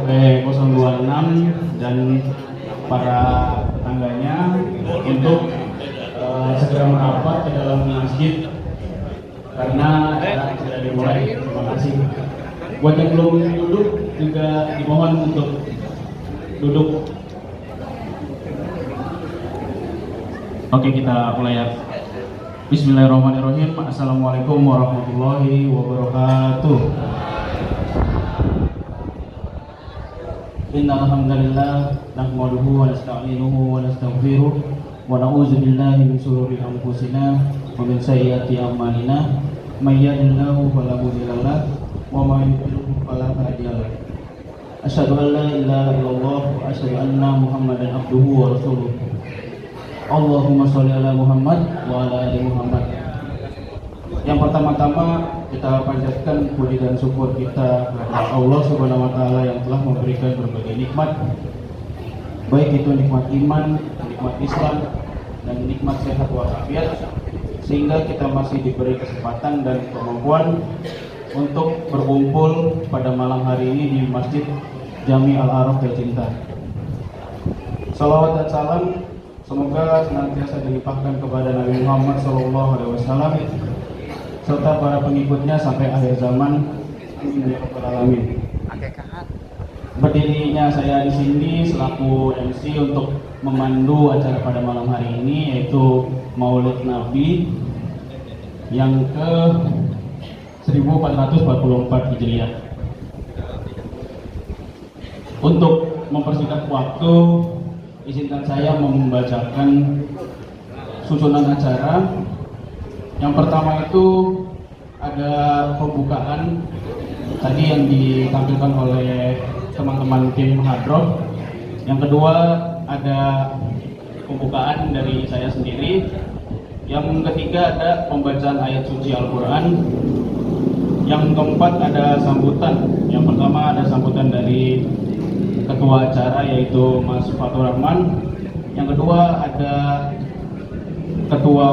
RW 026 dan para tetangganya untuk segera merapat ke dalam masjid karena acara sudah dimulai. Terima kasih. Buat yang belum duduk juga dimohon untuk duduk. Oke, kita mulai ya. Bismillahirrahmanirrahim. Assalamualaikum warahmatullahi wabarakatuh. Innal hamdalillah nahmaduhu wa nasta'inuhu wa nastaghfiruh wa na'udzu billahi min shururi anfusina wa min sayyiati a'malina may yahdihillahu fala mudilla lahu wa may yudlil fala hadiya lahu. Asyhadu an la ilaha illallah wa asyhadu anna Muhammadan abduhu wa rasuluh. Allahumma sholli ala Muhammad wa ala ali Muhammad. Yang pertama-tama kita panjatkan puji dan syukur kita kepada Allah Subhanahu wa taala yang telah memberikan berbagai nikmat, baik itu nikmat iman, nikmat Islam, dan nikmat sehat walafiat, sehingga kita masih diberi kesempatan dan kemampuan untuk berkumpul pada malam hari ini di Masjid Jami Al-Araf tercinta. Salawat dan salam semoga senantiasa dilimpahkan kepada Nabi Muhammad SAW serta para pengikutnya sampai akhir zaman. Amin ya rabbal alamin. Berdirinya saya di sini selaku MC untuk memandu acara pada malam hari ini, yaitu Maulid Nabi yang ke 1444 Hijriah. Untuk mempersingkat waktu, izinkan saya membacakan susunan acara. Yang pertama itu ada pembukaan tadi yang ditampilkan oleh teman-teman tim Hadroh. Yang kedua ada pembukaan dari saya sendiri. Yang ketiga ada pembacaan ayat suci Al-Quran. Yang keempat ada sambutan. Yang pertama ada sambutan dari ketua acara yaitu Mas Fatur Rahman. Yang kedua ada ketua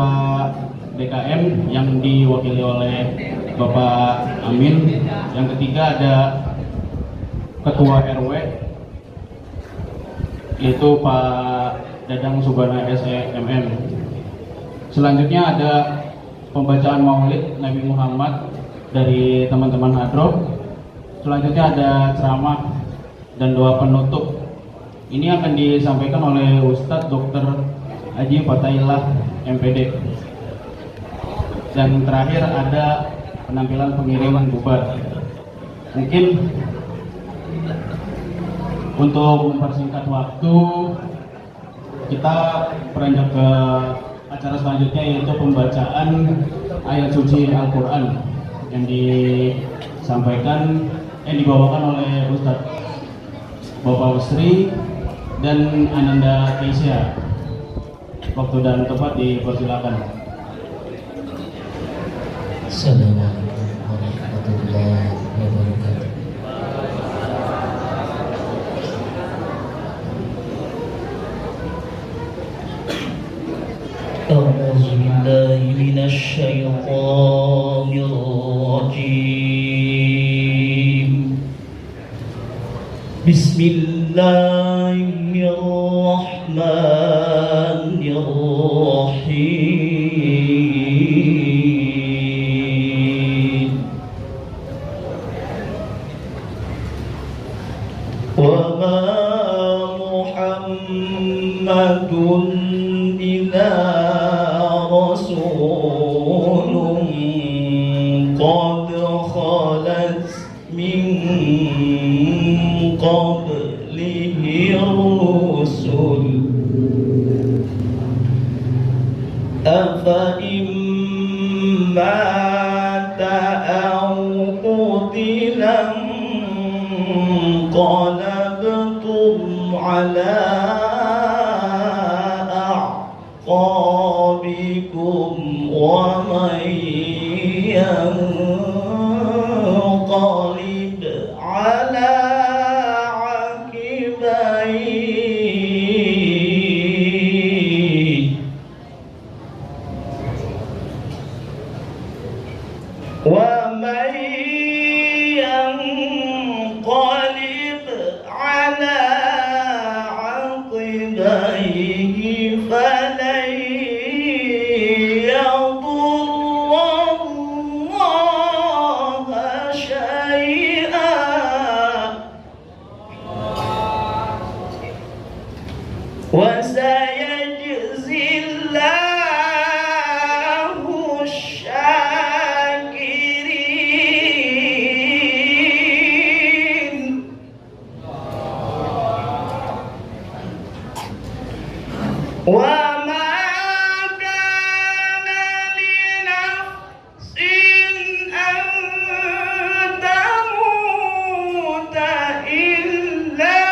DKM yang diwakili oleh Bapak Amin. Yang ketiga ada ketua RW yaitu Pak Dadang Subana SEMM. Selanjutnya ada pembacaan Maulid Nabi Muhammad dari teman-teman Hadroh. Selanjutnya ada ceramah dan doa penutup. Ini akan disampaikan oleh Ustadz Dr. Haji Fatahillah MPD. Dan terakhir ada penampilan pengiriman bubar. Mungkin untuk mempersingkat waktu, kita beranjak ke acara selanjutnya, yaitu pembacaan ayat suci Al-Quran yang dibawakan oleh Ustadz Bapak Usri dan Ananda Keisha. Waktu dan tempat dipersilakan. Assalamualaikum warahmatullahi wabarakatuh. A'udzu billahi minasy syaithanir rajim. Bismillahirrahmanirrahim. Wa ma Muhammadun illa rasulun qad khalat min qablihi rusul afa imma ta'awudilan qalabtum ala a'qabikum wa man yanqalib ala aqibaihi wa man yanqalib وسيجزي الله الشاكرين وما كان لنفس أن تموت إلا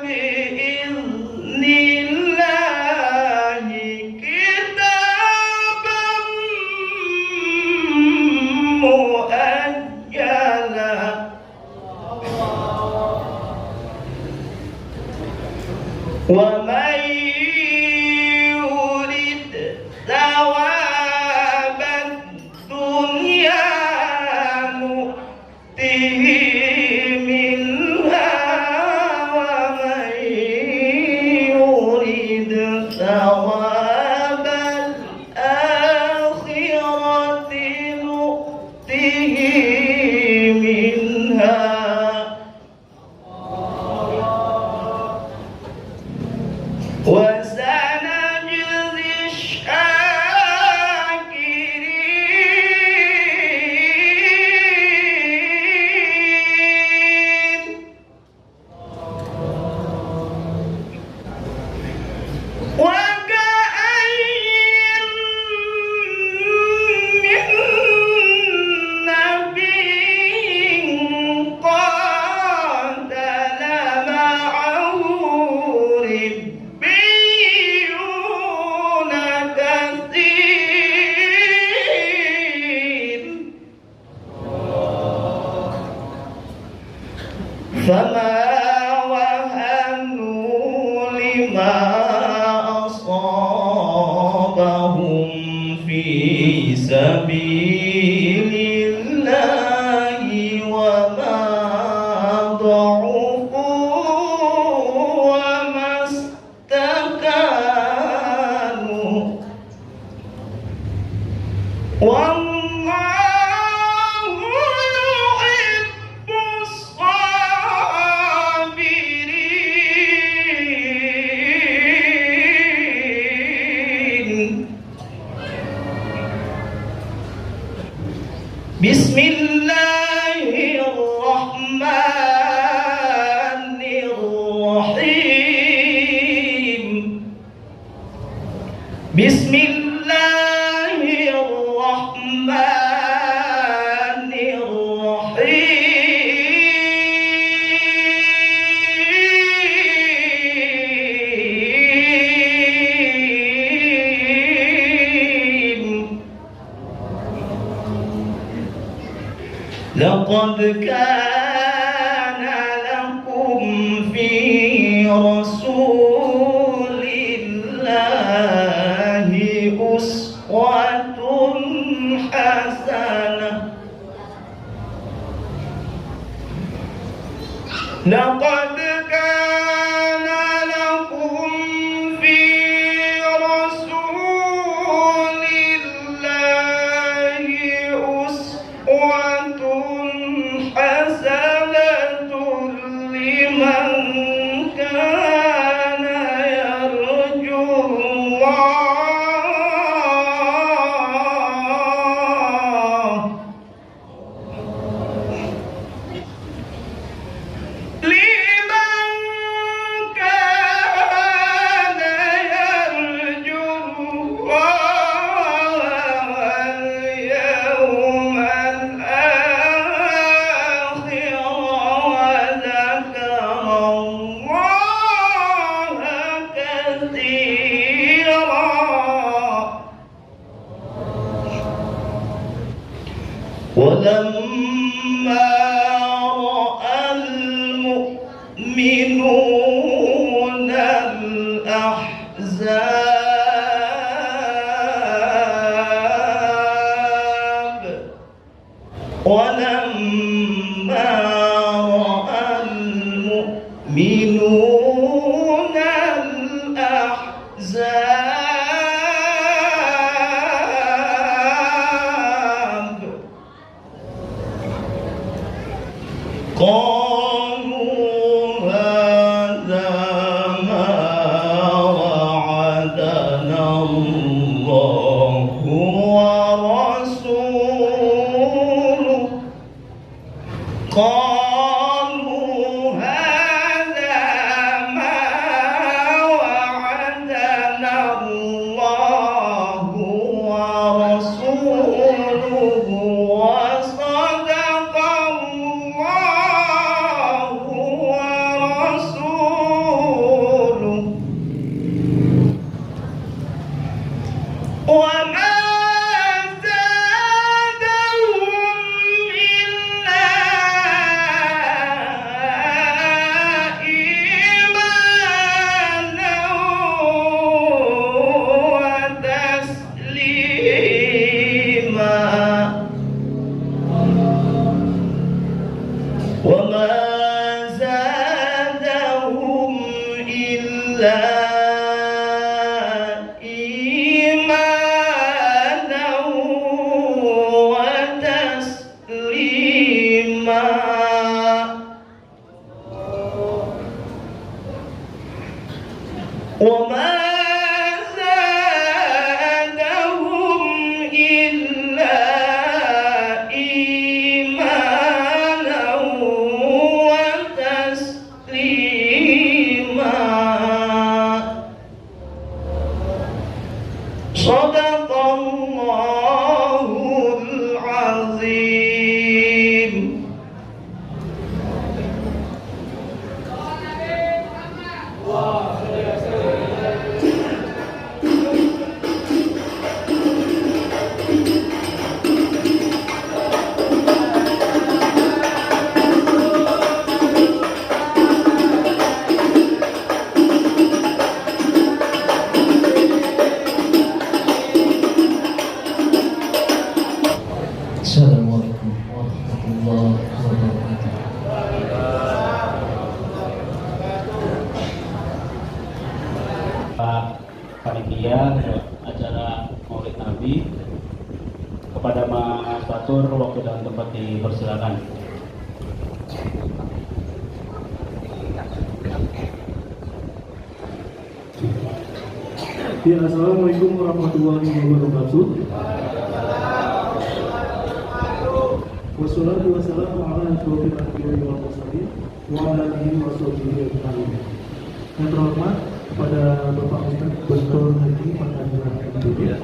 بإذن الله كتابا مؤجلا ومن يرد ثواب الدنيا نؤته منها ومن يرد ثواب الآخرة نؤته منها وسنجزي الشاكرين وكأين من نبي قاتل معه ربيون كثير فما وهنوا لما أصابهم في سبيل الله وما ضعفوا وما استكانوا والله يحب الصابرين بسم الله الرحمن الرحيم بسم الله الرحمن الرحيم لقد كان لكم في رسول الله أسوة حسنة لقد كان لكم في رسول الله أسوة حسنة لمن كان يرجو الله لمن كان يرجو الله واليوم الآخر وذكر الله كثيرا ولما رأى المؤمنون الأحزاب ولما رأى المؤمنون الأحزاب قالوا هذا ما إيمانا وتسليما وما زادهم إلا إيمانا وتسليما صدق الله العظيم. Assalamualaikum warahmatullahi wabarakatuh. Pak Panitia acara Maulid Nabi, kepada Mas Fatur waktu dan tempat dipersilakan. Ya, Assalamualaikum warahmatullahi wabarakatuh. Wassalatu wassalamu ala asyrofil anbiya'i wal mursalin wa ala alihi wa sahbihi ajma'in. Yang terhormat kepada Bapak Ustaz Dr. Haji Panjaitan Indonesia.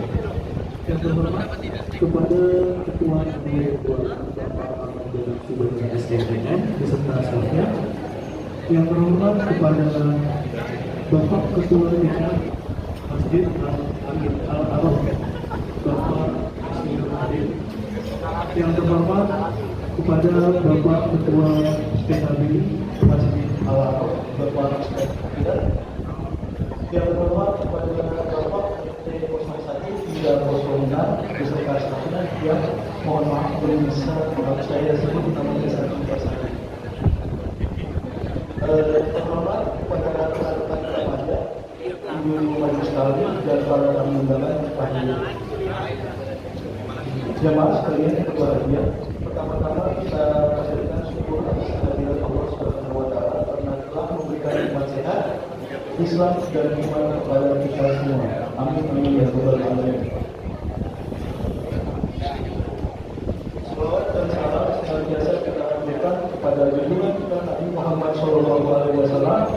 Yang terhormat kepada Ketua RW Bapak Ahmad Dadang Subagio SDM beserta stafnya. Yang terhormat kepada Bapak Ketua DPR Masjid Al-Araf Bapak Ismail Adil. Yang terhormat kepada Bapak Ketua PKB Masjid Al-Araf Bapak Ismail. Yang terhormat kepada Bapak Menteri Komunikasi Bidang Komunikasi beserta stafnya yang mohon maaf belum bisa saya sebut namanya satu persatu. Terhormat kepada rekan-rekan remaja, ibu majelis taklim dan para tamu undangan panitia. Jemaah sekalian yang berbahagia, pertama-tama kita panjatkan syukur atas kehadiran Allah Subhanahu wa taala karena telah memberikan nikmat sehat, Islam dan iman kepada kita semua. Amin amin ya rabbal alamin. Salawat dan salam senantiasa kita aturkan kepada junjungan kita Nabi Muhammad Shallallahu Alaihi Wasallam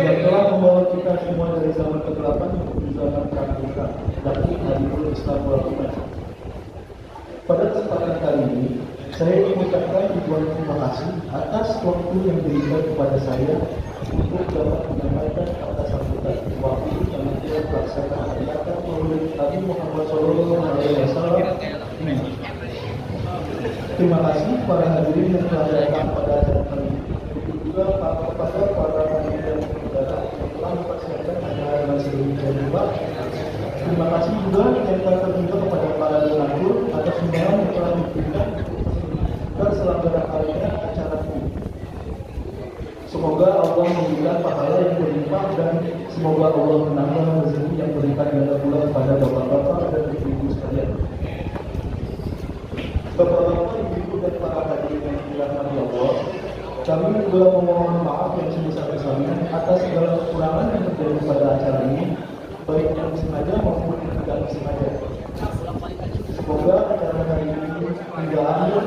yang telah membawa kita semua dari zaman kegelapan menuju zaman keangkuhan, tapi hadirul Islam wal iman. Pada kesempatan kali ini, saya ingin mengucapkan ribuan terima kasih atas waktu yang diberikan kepada saya untuk dapat menyampaikan kata sambutan waktu yang telah pelaksanaan acara Maulid Nabi Muhammad SAW. Terima kasih para hadirin yang telah datang pada acara kali ini. Begitu juga kepada para hadirin dan saudara yang telah mempersiapkan acara dengan sedemikian rupa. Terima kasih juga yang tertentu kepada para donatur atas sumbangan yang telah diberikan terselenggaranya acara ini. Semoga Allah memberikan pahala yang berlimpah dan semoga Allah menambah rezeki yang berlimpah ganda pula kepada bapak-bapak dan ibu-ibu sekalian. Bapak-bapak, ibu-ibu dan para hadirin yang dirahmati Allah, kami juga memohon maaf yang sebesar-besarnya atas segala kekurangan yang terjadi pada acara ini, baik yang sengaja maupun yang tidak sengaja. Semoga acara hari ini hingga akhir,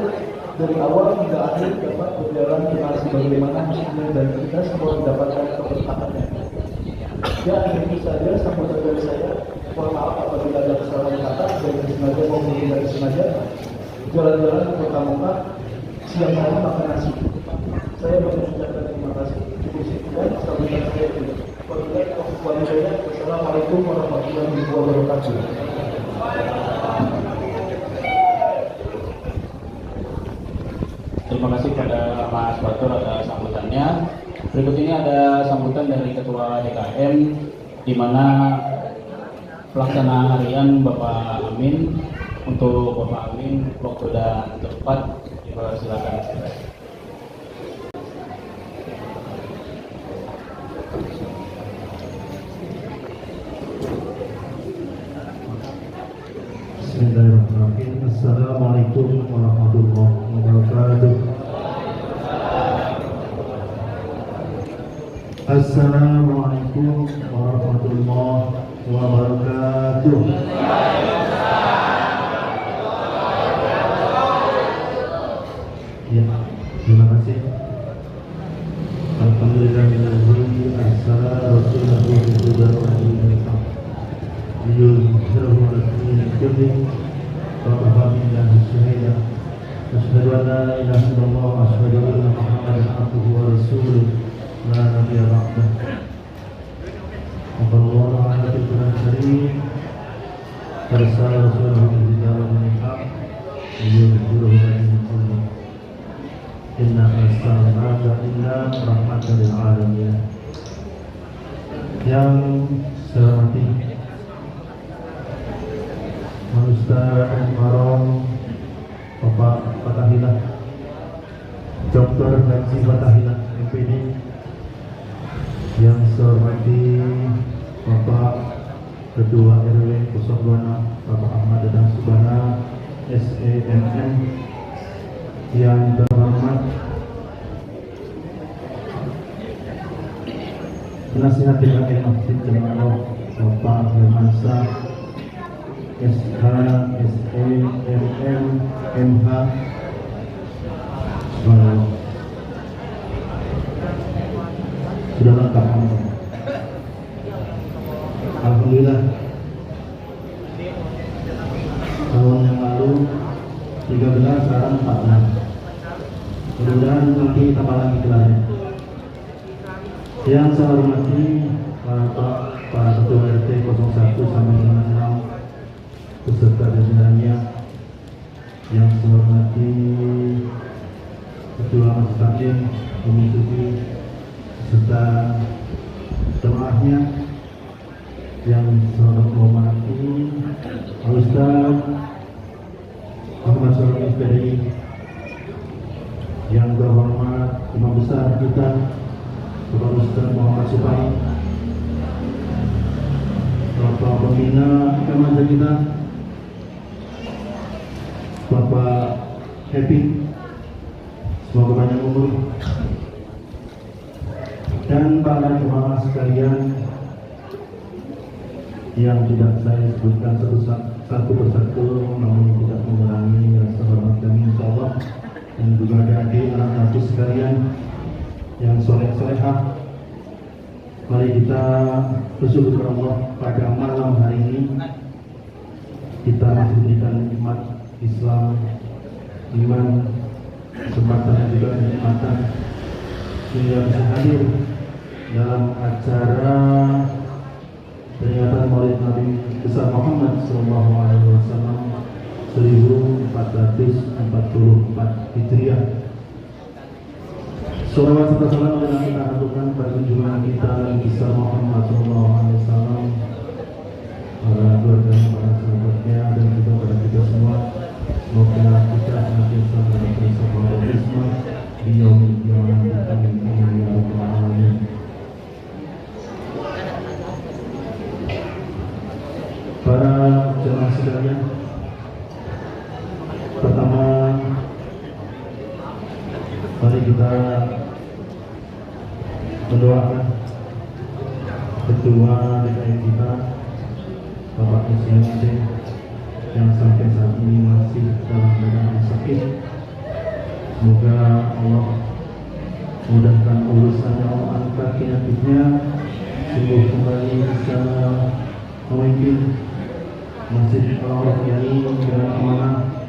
dari awal hingga akhir dapat berjalan dengan sebagaimana mestinya dan kita semua mendapatkan keberkahannya. Ya, itu saja sambutan dari saya. Mohon maaf apabila ada kesalahan kata, baik disengaja maupun tidak disengaja. Jalan-jalan ke Kota Mekah, siang hari makan nasi. Saya mengucapkan terima kasih. Cukup sekian sambutan saya itu. Wassalamualaikum warahmatullahi wabarakatuh. Terima kasih kepada Mas Batur atas sambutannya. Berikut ini ada sambutan dari Ketua DKM, di mana pelaksanaan harian Bapak Amin. Untuk Bapak Amin, waktu dan tempat dipersilakan. Assalamualaikum warahmatullahi wabarakatuh. Assalamualaikum warahmatullahi wabarakatuh. Ya, terima kasih. Alhamdulillahillazi arsala rasulahu bil huda wa dinil haq liyudhhirahu 'ala dini kulli wa kafa billahi shahida. Asyhadu an la ilaha illallah wa asyhadu anna Muhammadan abduhu wa rasuluh la nabiyya ba'dah. Allahu a'lam bishawab. Arsala rasulahu bil huda wa dinil haq liyudhhirahu 'ala dini kulli. Inna arsalnaka illa rahmatan lil alamin. Yang saya hormati Ustaz Marom Bapak Fatahillah Dr. Haji Fatahillah MPD. Yang saya hormati Bapak Ketua RW 02 Bapak Ahmad Dadang Subana SEMN. Yang terhormat Penasihat Dewan Masjid Jemaah Bapak Hermansyah SH, SE, MM, MH. Sudah lengkap. Alhamdulillah, tahun yang lalu 13, sekarang 14. Mudah-mudahan nanti tambah lagi gelarnya. Yang saya hormati para ketua RT 01 sampai dengan 6 beserta jajarannya. Yang saya hormati ketua Masjid Taklim Umi Sufi beserta jemaahnya. Yang saya hormati Ustaz Ahmad Syarif PDI. Yang terhormat Imam Besar kita Bapak Ustaz Muhammad Supai, Bapak Pembina Kemaja kita Bapak Happy, semoga panjang umur, dan para jemaah sekalian yang tidak saya sebutkan satu persatu, namun tidak mengurangi rasa hormat kami insyaallah. Dan juga ada anak-anakku sekalian yang soleh-solehah. Mari kita bersyukur kepada Allah pada malam hari ini kita masih diberikan nikmat Islam, iman, kesempatan dan juga kenikmatan sehingga bisa hadir dalam acara peringatan Maulid Nabi besar Muhammad SAW 1444 Hijriah. Salawat serta salam yang kita aturkan pada junjungan kita Nabi besar Muhammad SAW, para keluarga, para sahabatnya, dan juga pada kita semua. Semoga kita senantiasa dalam bersama di yaumil qiyamah. Amin ya rabbal alamin. Para jemaah sekalian, pertama mari kita mendoakan ketua DKI kita Bapak SMC yang sampai saat ini masih dalam keadaan sakit. Semoga Allah mudahkan urusannya, Allah angkat penyakitnya, sembuh kembali bisa memimpin Masjid Allah ini dengan amanah,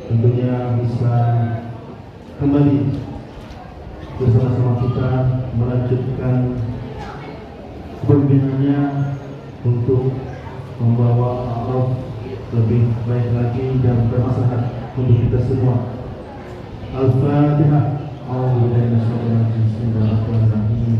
tentunya bisa kembali bersama-sama kita melanjutkan kepemimpinannya untuk membawa Allah lebih baik lagi dan bermaslahat untuk kita semua. Al-Fatihah. Bismillahirrahmanirrahim.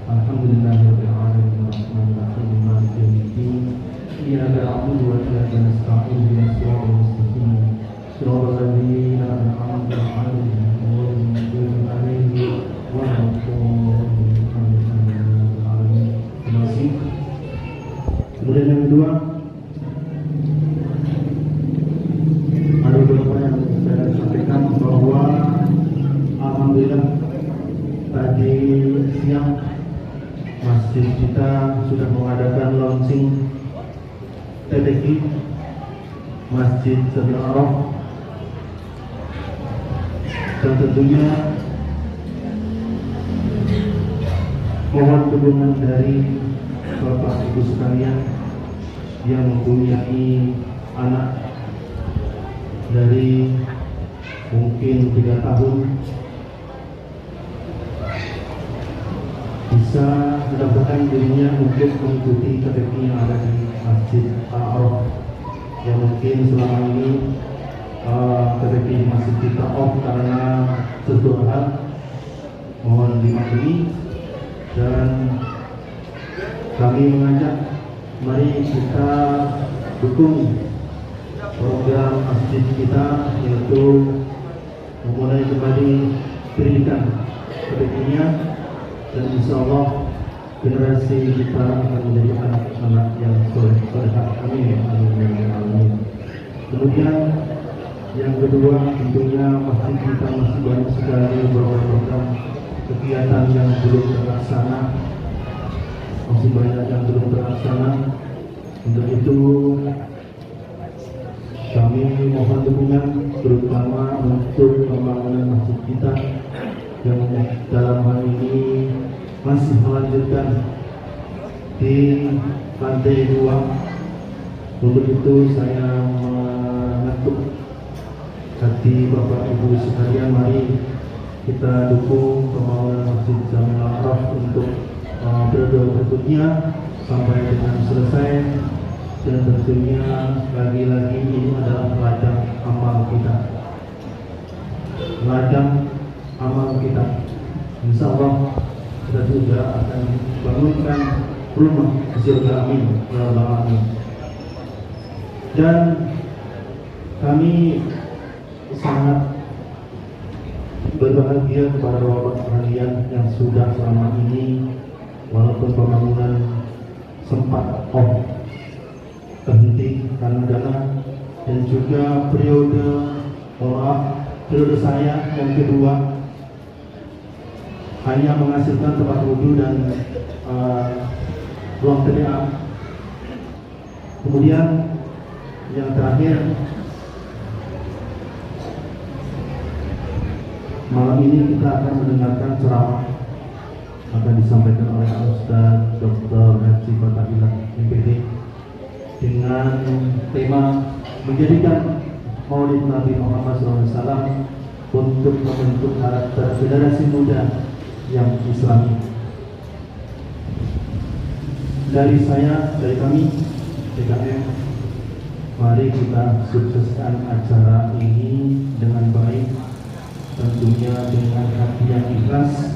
Alhamdulillahirabbil alamin arrahmanirrahim maliki yaumiddin. Iyyaka na'budu wa iyyaka nasta'in ihdinas siratal mustaqim. Shiratal ladzina an'amta 'alaihim ghairil maghdubi 'alaihim waladdallin. Terima kasih. Kemudian yang kedua, ada beberapa yang tadi siang masjid kita sudah mengadakan launching TDI Masjid Sabil Araf, dan tentunya mohon dukungan dari Bapak Ibu sekalian yang mempunyai anak dari mungkin 3 tahun bisa mendaftarkan dirinya untuk mengikuti TDI yang ada di Masjid Al-Araf, yang mungkin selama ini TDI di masjid kita off karena sesuatu hal, mohon dimaklumi. Dan kami mengajak, mari kita dukung program masjid kita, yaitu memulai kembali pendidikan TDI-nya, dan insya Allah generasi kita akan menjadi anak-anak yang soleh-solehah. Amin. Amin. Kemudian yang kedua, tentunya masjid kita masih banyak sekali program kegiatan yang belum terlaksana, masih banyak yang belum terlaksana. Untuk itu kami mohon dukungan, terutama untuk pembangunan masjid kita yang dalam hal ini masih melanjutkan di lantai 2. Untuk itu saya mengetuk hati Bapak Ibu sekalian, mari kita dukung pembangunan Masjid Jamil Al-Araf untuk periode berikutnya sampai dengan selesai. Dan tentunya lagi-lagi ini adalah ladang amal kita, ladang amal kita. Insya Allah kita juga akan bangunkan rumah di surga. Amin. Ya Allah, amin. Dan kami sangat berbahagia kepada bapak kalian yang sudah selama ini, walaupun pembangunan sempat terhenti karena dana, dan juga periode saya yang kedua hanya menghasilkan tempat wudhu dan ruang TDA. Kemudian yang terakhir, malam ini kita akan mendengarkan ceramah akan disampaikan oleh Ustaz Dr. Haji Fatahillah MPD dengan tema menjadikan Maulid Nabi Muhammad SAW untuk membentuk karakter generasi muda yang Islami. Dari saya, dari kami PKM, mari kita sukseskan acara ini dengan baik, tentunya dengan hati yang ikhlas.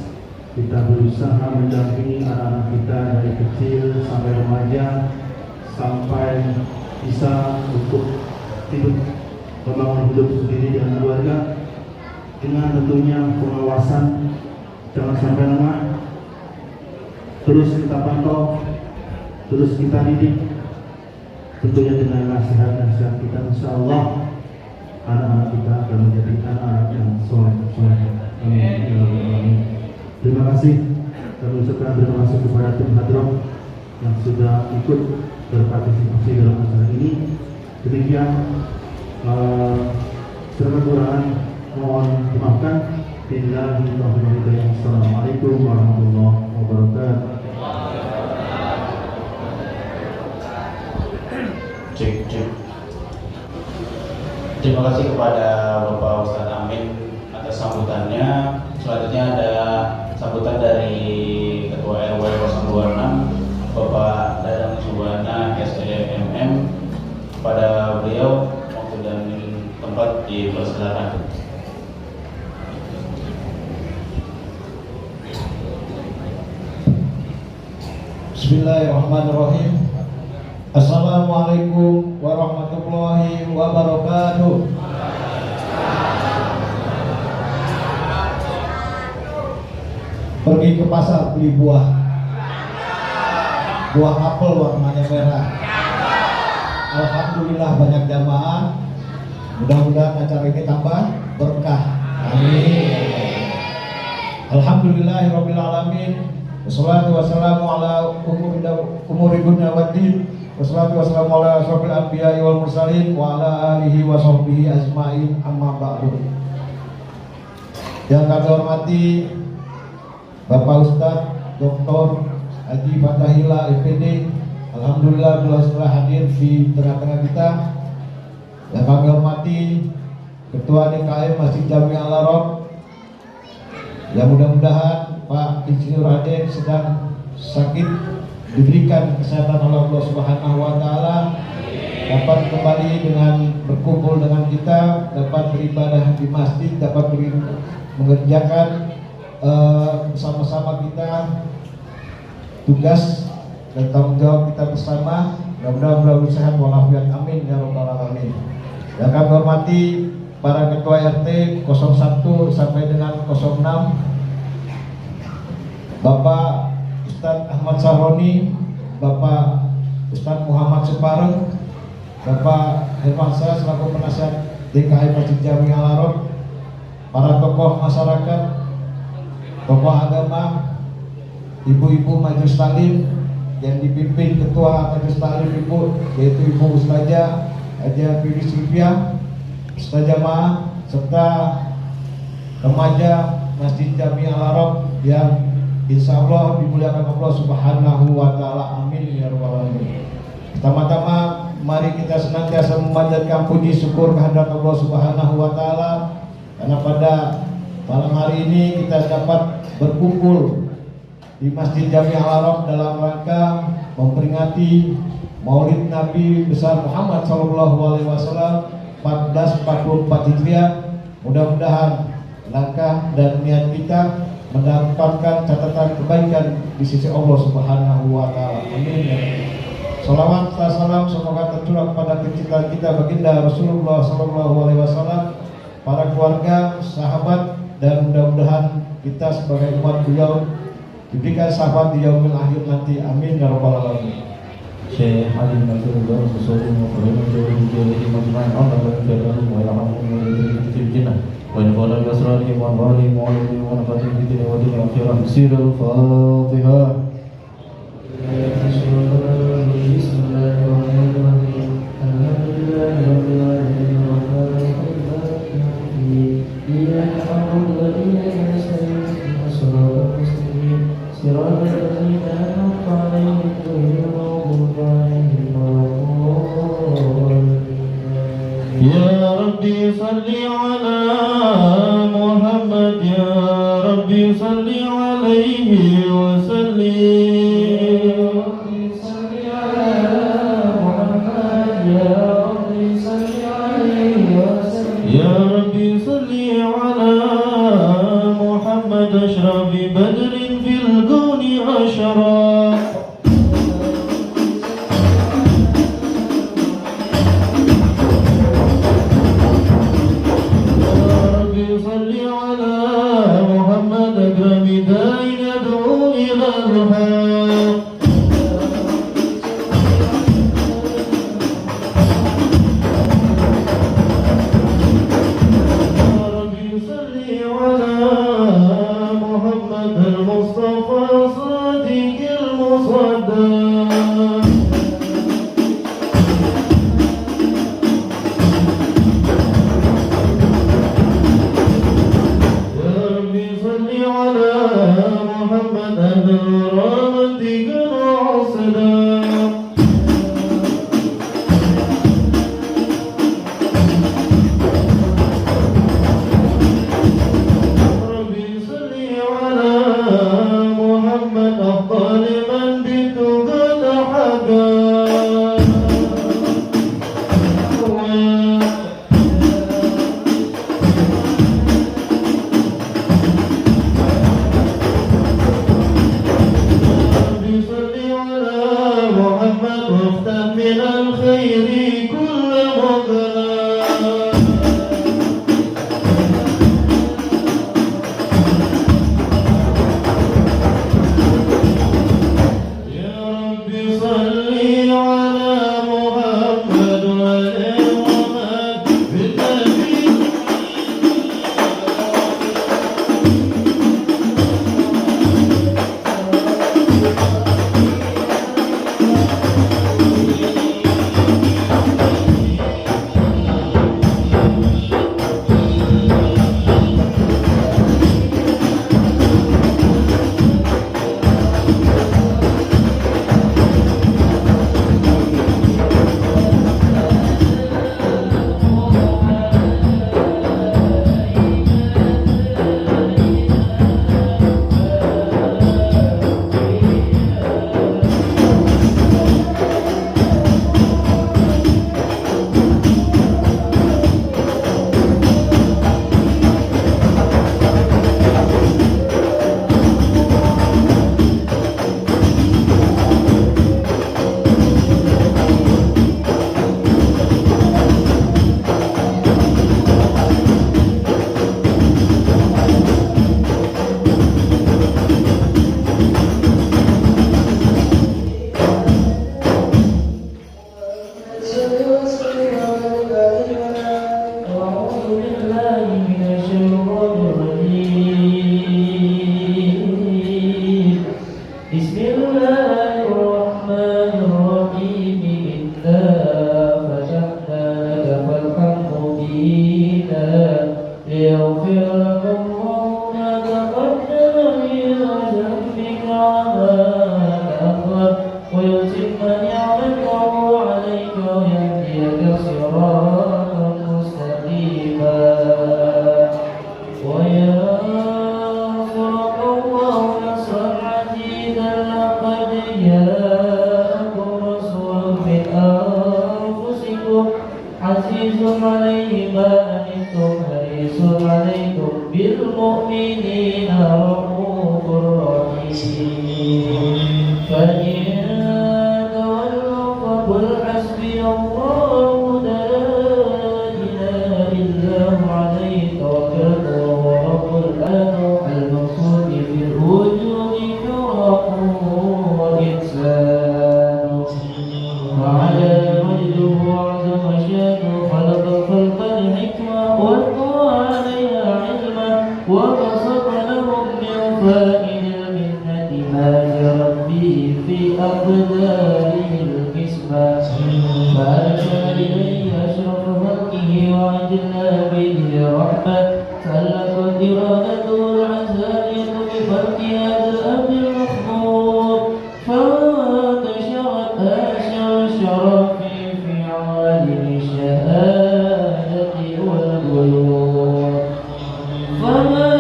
Kita berusaha mendampingi anak-anak kita dari kecil sampai remaja, sampai bisa untuk hidup, membangun hidup sendiri dengan keluarga, dengan tentunya pengawasan, jangan sampai lengah. Terus kita pantau, terus kita didik, tentunya dengan nasihat-nasihat kita. Insya Allah anak-anak kita akan menjadi anak-anak yang soleh. Amin. Terima kasih. Kami ucapkan terima kasih kepada tim Hadroh yang sudah ikut berpartisipasi dalam acara ini. Demikian segala kekurangan mohon dimaafkan. Assalamualaikum warahmatullahi wabarakatuh. Cek. Terima kasih kepada Bapak Ustadz Amin atas sambutannya. Selanjutnya ada sambutan dari Ketua RW 026 Bapak Dadang Subhana SDMM. Pada beliau waktu dan tempat dipersilakan. Bismillahirrahmanirrahim. Assalamualaikum warahmatullahi wabarakatuh. Pergi ke pasar beli buah apel warnanya merah. Alhamdulillah banyak jamaah. Mudah-mudahan acara ini tambah berkah. Amin. Alhamdulillahirabbil alamin. Wassalatu wassalamu ala umuri dunya waddin. Wassalatu wassalamu ala asyrofil anbiya'i wal mursalin wa ala alihi wa sahbihi ajmain, amma ba'du. Yang kami hormati Bapak Ustadz Dr. Haji Fatahillah FPD, alhamdulillah beliau telah hadir di tengah-tengah kita. Yang kami hormati Ketua DKM Masjid Jami Al-Arab, yang mudah-mudahan Pak Insinyur Aden sedang sakit, diberikan kesehatan oleh Allah Subhanahu wa taala, dapat kembali dengan berkumpul dengan kita, dapat beribadah di masjid, dapat mengerjakan bersama-sama kita tugas dan tanggung jawab kita bersama. Mudah-mudahan beliau sehat walafiat, amin ya rabbal alamin. Yang kami hormati para ketua RT 01 sampai dengan 06, Bapak Ustadz Ahmad Sahroni, Bapak Ustadz Muhammad Supareng, Bapak Hermansyah selaku penasihat DKM Masjid Jami Al-Arab, para tokoh masyarakat, tokoh agama, ibu-ibu majelis taklim yang dipimpin ketua majelis taklim ibu, yaitu Ibu Ustazah Haja Fili Silvia, Ustazah Jamaah, serta remaja Masjid Jami Al-Arab yang insya Allah dimuliakan Allah Subhanahu wa taala, amin ya rabbal alamin. Pertama-tama mari kita senantiasa memanjatkan puji syukur kehadirat Allah Subhanahu wa taala, karena pada malam hari ini kita dapat berkumpul di Masjid Jami Al-Arab dalam rangka memperingati Maulid Nabi besar Muhammad SAW 1444 Hijriah. Mudah-mudahan langkah dan niat kita mendapatkan catatan kebaikan di sisi Allah Subhanahu wa taala. Amin. Salawat dan salam semoga tercurah kepada tercinta kita baginda Rasulullah SAW, para keluarga, sahabat, dan mudah-mudahan kita sebagai umat beliau diberikan sahabat di yaumil akhir nanti. Amin ya rabbal alamin. Syekh Ali bin Abdullah Rasulullah Muhammad Jalihi Majma'in Allah Barakatuhu wa Alhamdulillah Fil Jinnah wa Infala Yasrani wa Ghali Mu'alimi wa Nafatin Bidin wa Dini Akhiran Sirul Fatihah. Bismillahirrahmanirrahim. Alhamdulillahirrahmanirrahim. Ya Rabbi salli ala Muhammad, Ya Rabbi salli alaihi wa sallim. Ya Rabbi salli ala Muhammad, ashrafi badrin fil guni ashraf. عليه ما أنتم حريص عليكم بالمؤمنين رؤوف رحيم فإن تولوا فقل حسبي الله لا إله إلا هو عليه توكلت وهو رب العالمين المقصود بالوجود كرم وإحسان وعلى مجده وعظم شانه خلق الخلق الحكمة والقى عليها علما وبسط لهم من فائد المنة ما جرت به في أقداره القسمة فأرشد إليه أشرف خلقه وعجلنا به رحمة فلقد إرادته العزائم بفرق هذا الأمر المخلوق فانتشرت آشر الشرف في عوالم الشهادة والبلوغ فما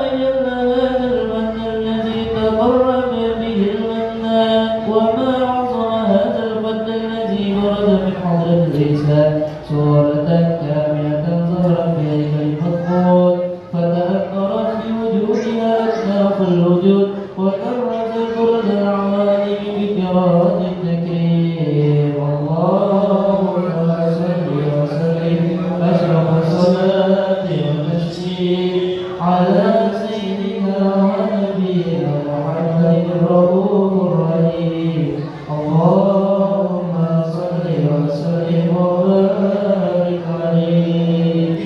أجل هذا المن الذي تقرب به المنان وما أعظم هذا الفضل الذي برز من حضرة الإسلام صورة كاملة ظهرت في هيكل المذكور فتأثرت بوجودها أكناف الوجود وكرت كل العوالم بكرات التكريم اللهم صل وسلم أشرف الصلاة والتسليم على سيدنا ونبينا محمد الرؤوف الرحيم اللهم صل وسلم وبارك عليه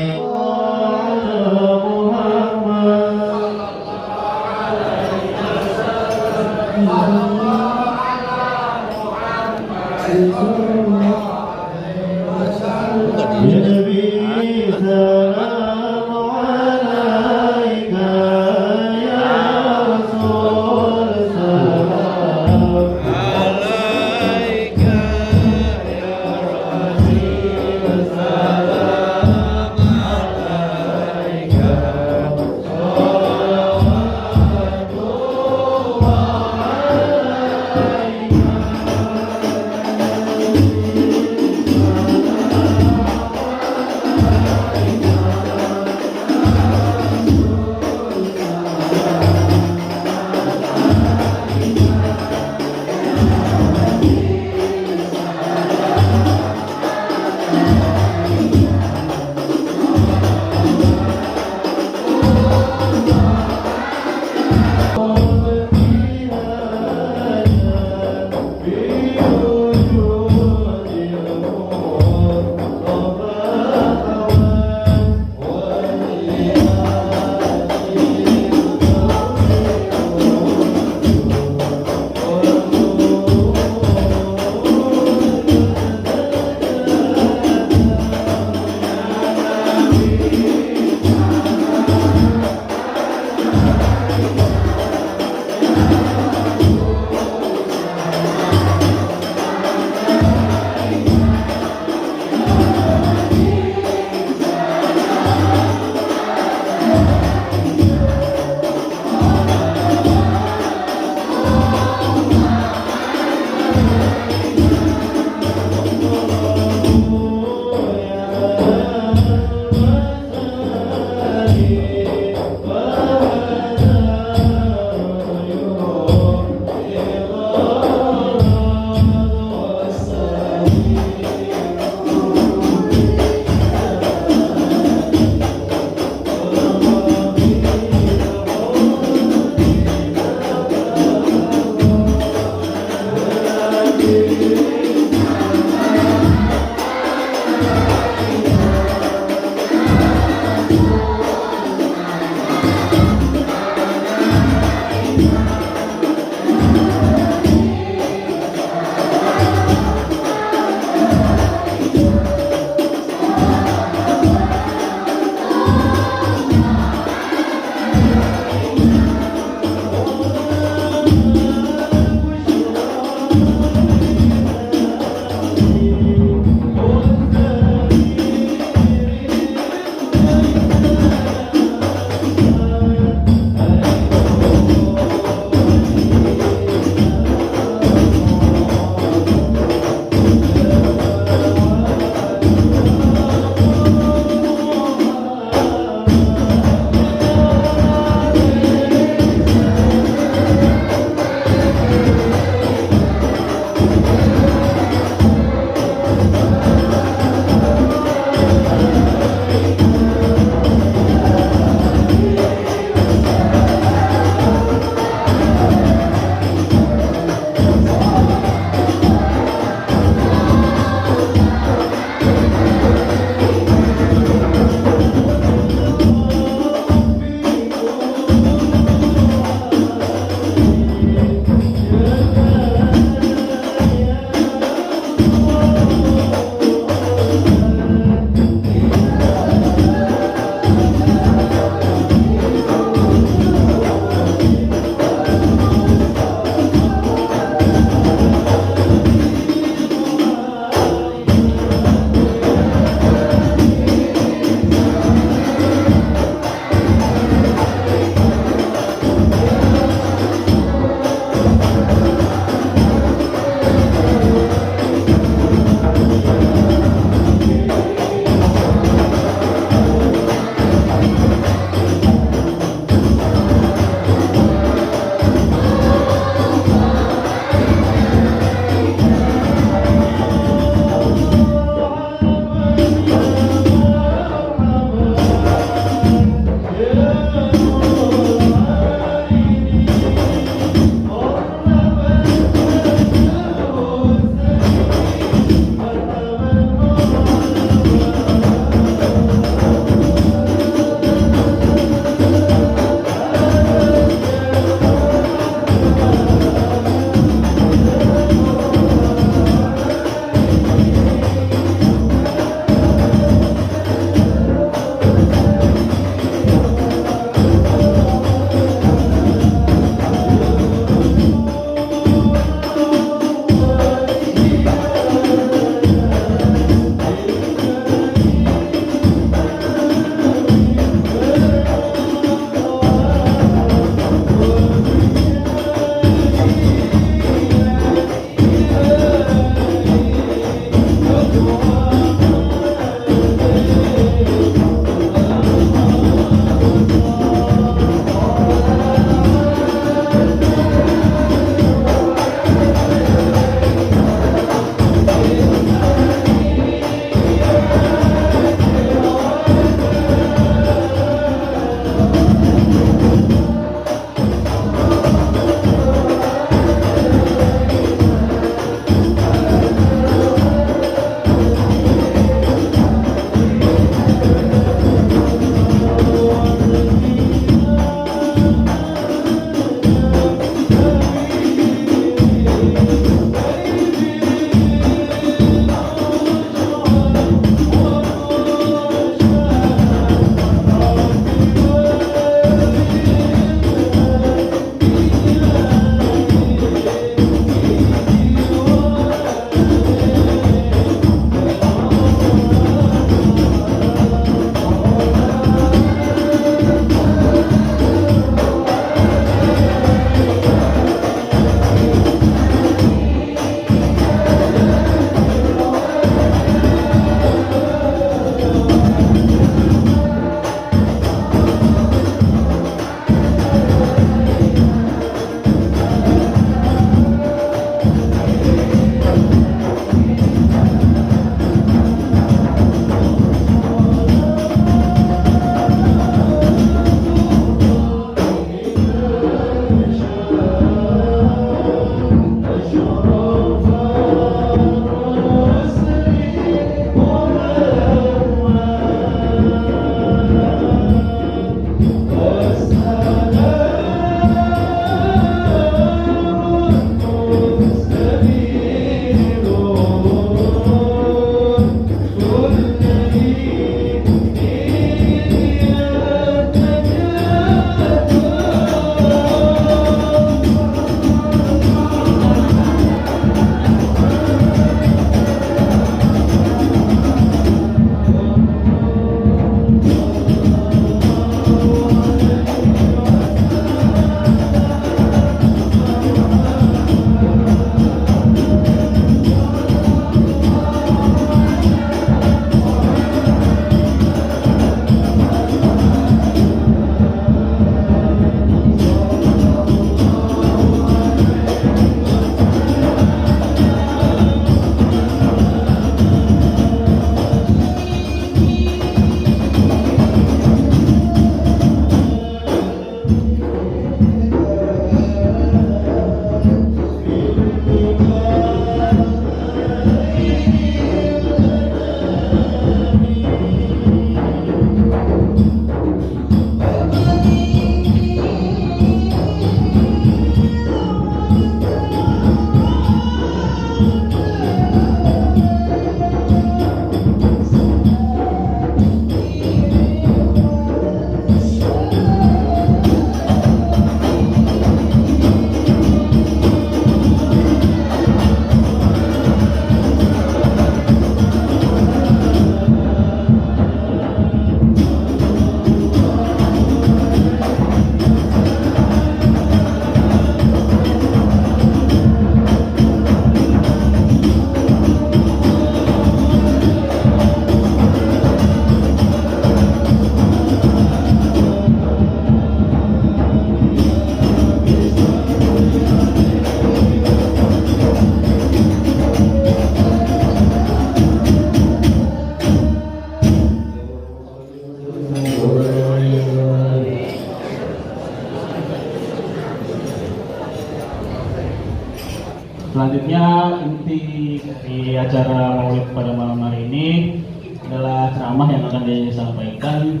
Selanjutnya inti di acara Maulid pada malam hari ini adalah ceramah yang akan disampaikan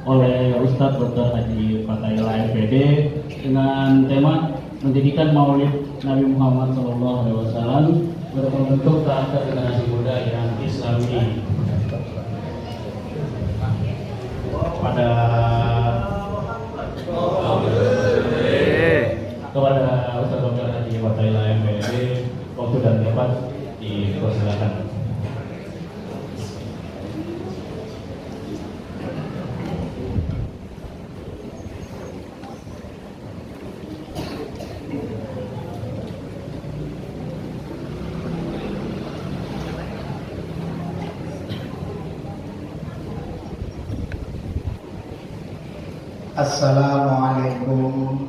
oleh Ustadz Dr. Haji Fathaillah MPD dengan tema menjadikan Maulid Nabi Muhammad SAW berbentuk teater generasi muda yang Islami. Kepada Ustadz Dr. Haji Fathaillah MPD, waktu dan tempat dipersilakan. Assalamualaikum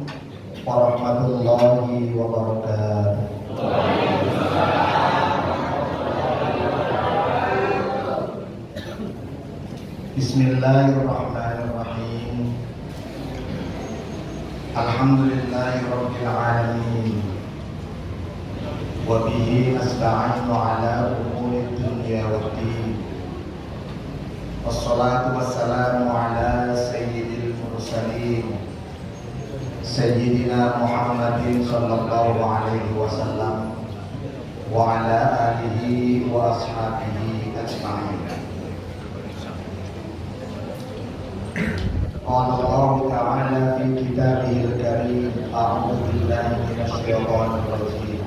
warahmatullahi wabarakatuh. Bismillahirrahmanirrahim. Alhamdulillahirabbil alamin. Wa bihi nasta'inu ala umuri dunya waddin. Wassalatu wassalamu ala sayyidil mursalin Sayyidina Muhammadin sallallahu alaihi wasallam wa ala alihi wa ashabihi ajma'in. Qala Allah ta'ala fi kitabihil karim, a'udzu billahi minasy syaithanir rajim.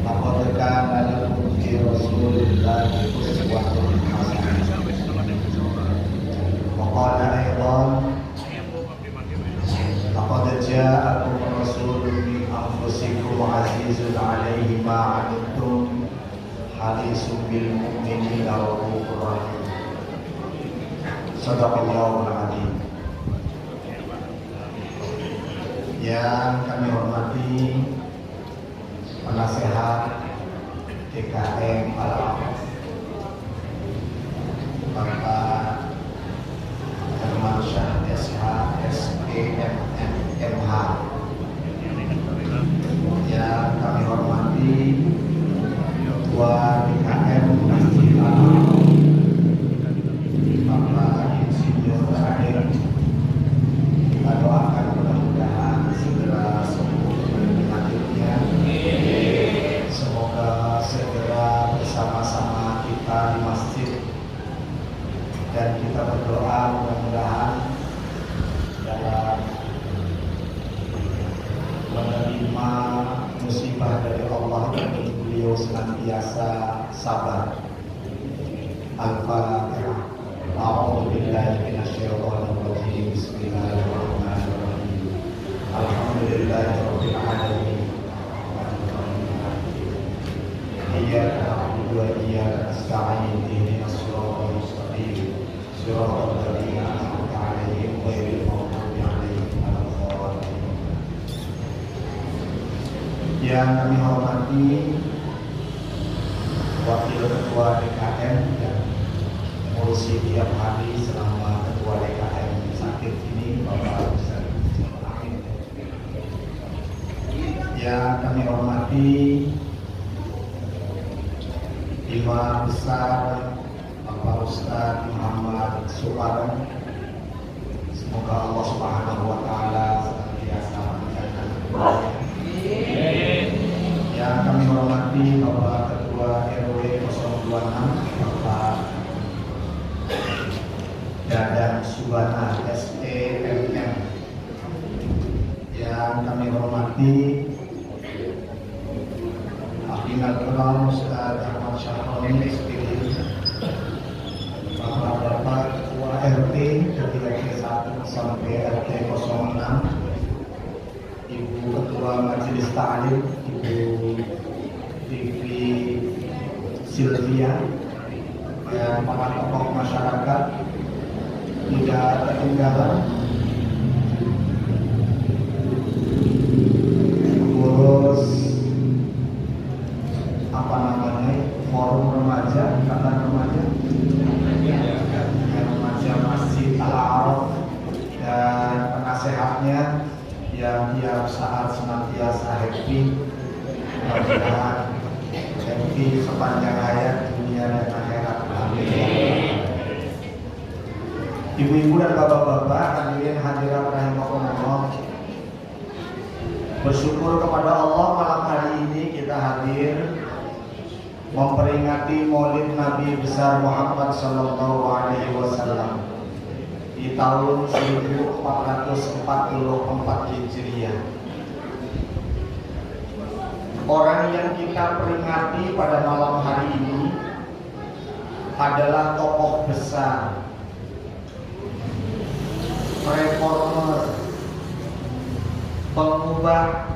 Laqad kana lakum fi rasulillahi uswatun hasanah. Wa qala aidan laqad ja'akum rasulun min anfusikum azizun 'alaihi ma 'anittum harisun bil mu'minina raufur rahim. Shadaqallahul 'azim. Yang kami hormati penasehat DKM Al-Aqaf Bapak Hermansyah SH SPMMH, yang kami hormati Ketua DKM Masjid Al-Aqaf Bapak Insinyur Adil. Kita doakan mudah-mudahan segera sembuh penyakitnya. Semoga segera bersama-sama kita di masjid, dan kita berdoa mudah-mudahan dalam menerima musibah dari Allah dan beliau senantiasa sabar. Al-Fatihah. A'udzu billahi minasyaitonir rajim. Bismillahirrahmanirrahim. Alhamdulillahirabbil alamin. Iyyaka na'budu wa iyyaka nasta'in. Ihdinas siratal mustaqim. Siratal ladzina an'amta 'alaihim ghairil maghdubi 'alaihim waladdallin. Yang kami hormati Wakil Ketua DKM yang mengurusi tiap hari selama Ketua DKM sakit ini, Bapak Ustadz Amin. Yang kami hormati Imam Besar Bapak Ustadz Muhammad Suparno. Semoga Allah Subhanahu wa Ta'ala senantiasa menjaga keluarga. Yang kami hormati Bapak Ketua RW 026 Bapak Dadang Subana SEMM. Yang kami hormati Hakimat Keram Ustadz Ahmad Syahroni SPD, Bapak Ketua RT dari RT 1 sampai RT 06, Ibu Ketua Majelis Ta'lim Ibu Vivi Silvia, dan para tokoh masyarakat tidak tertinggalan, pengurus forum remaja, kata remaja Masjid Al-Aqaf, dan penasehatnya yang tiap saat senantiasa happy mudah-mudahan happy sepanjang hayat dunia dan akhirat. Amin. Ibu-ibu dan bapak-bapak, hadirin hadirat rahimakumullah. Bersyukur kepada Allah malam hari ini kita hadir memperingati Maulid Nabi besar Muhammad sallallahu alaihi wasallam di tahun 1444 Hijriah. Orang yang kita peringati pada malam hari ini adalah tokoh besar, reformer, pengubah,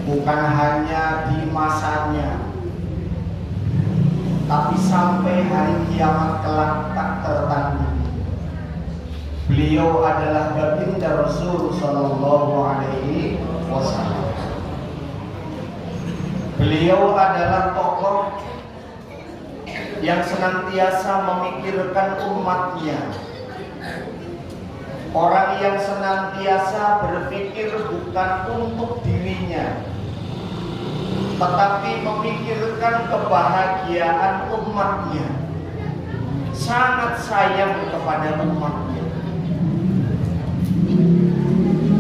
bukan hanya di masanya, tapi sampai hari kiamat kelak tak tertandingi. Beliau adalah baginda Rasul sallallahu alaihi wasallam. Beliau adalah tokoh yang senantiasa memikirkan umatnya. Orang yang senantiasa berpikir bukan untuk dirinya, tetapi memikirkan kebahagiaan umatnya. Sangat sayang kepada umatnya.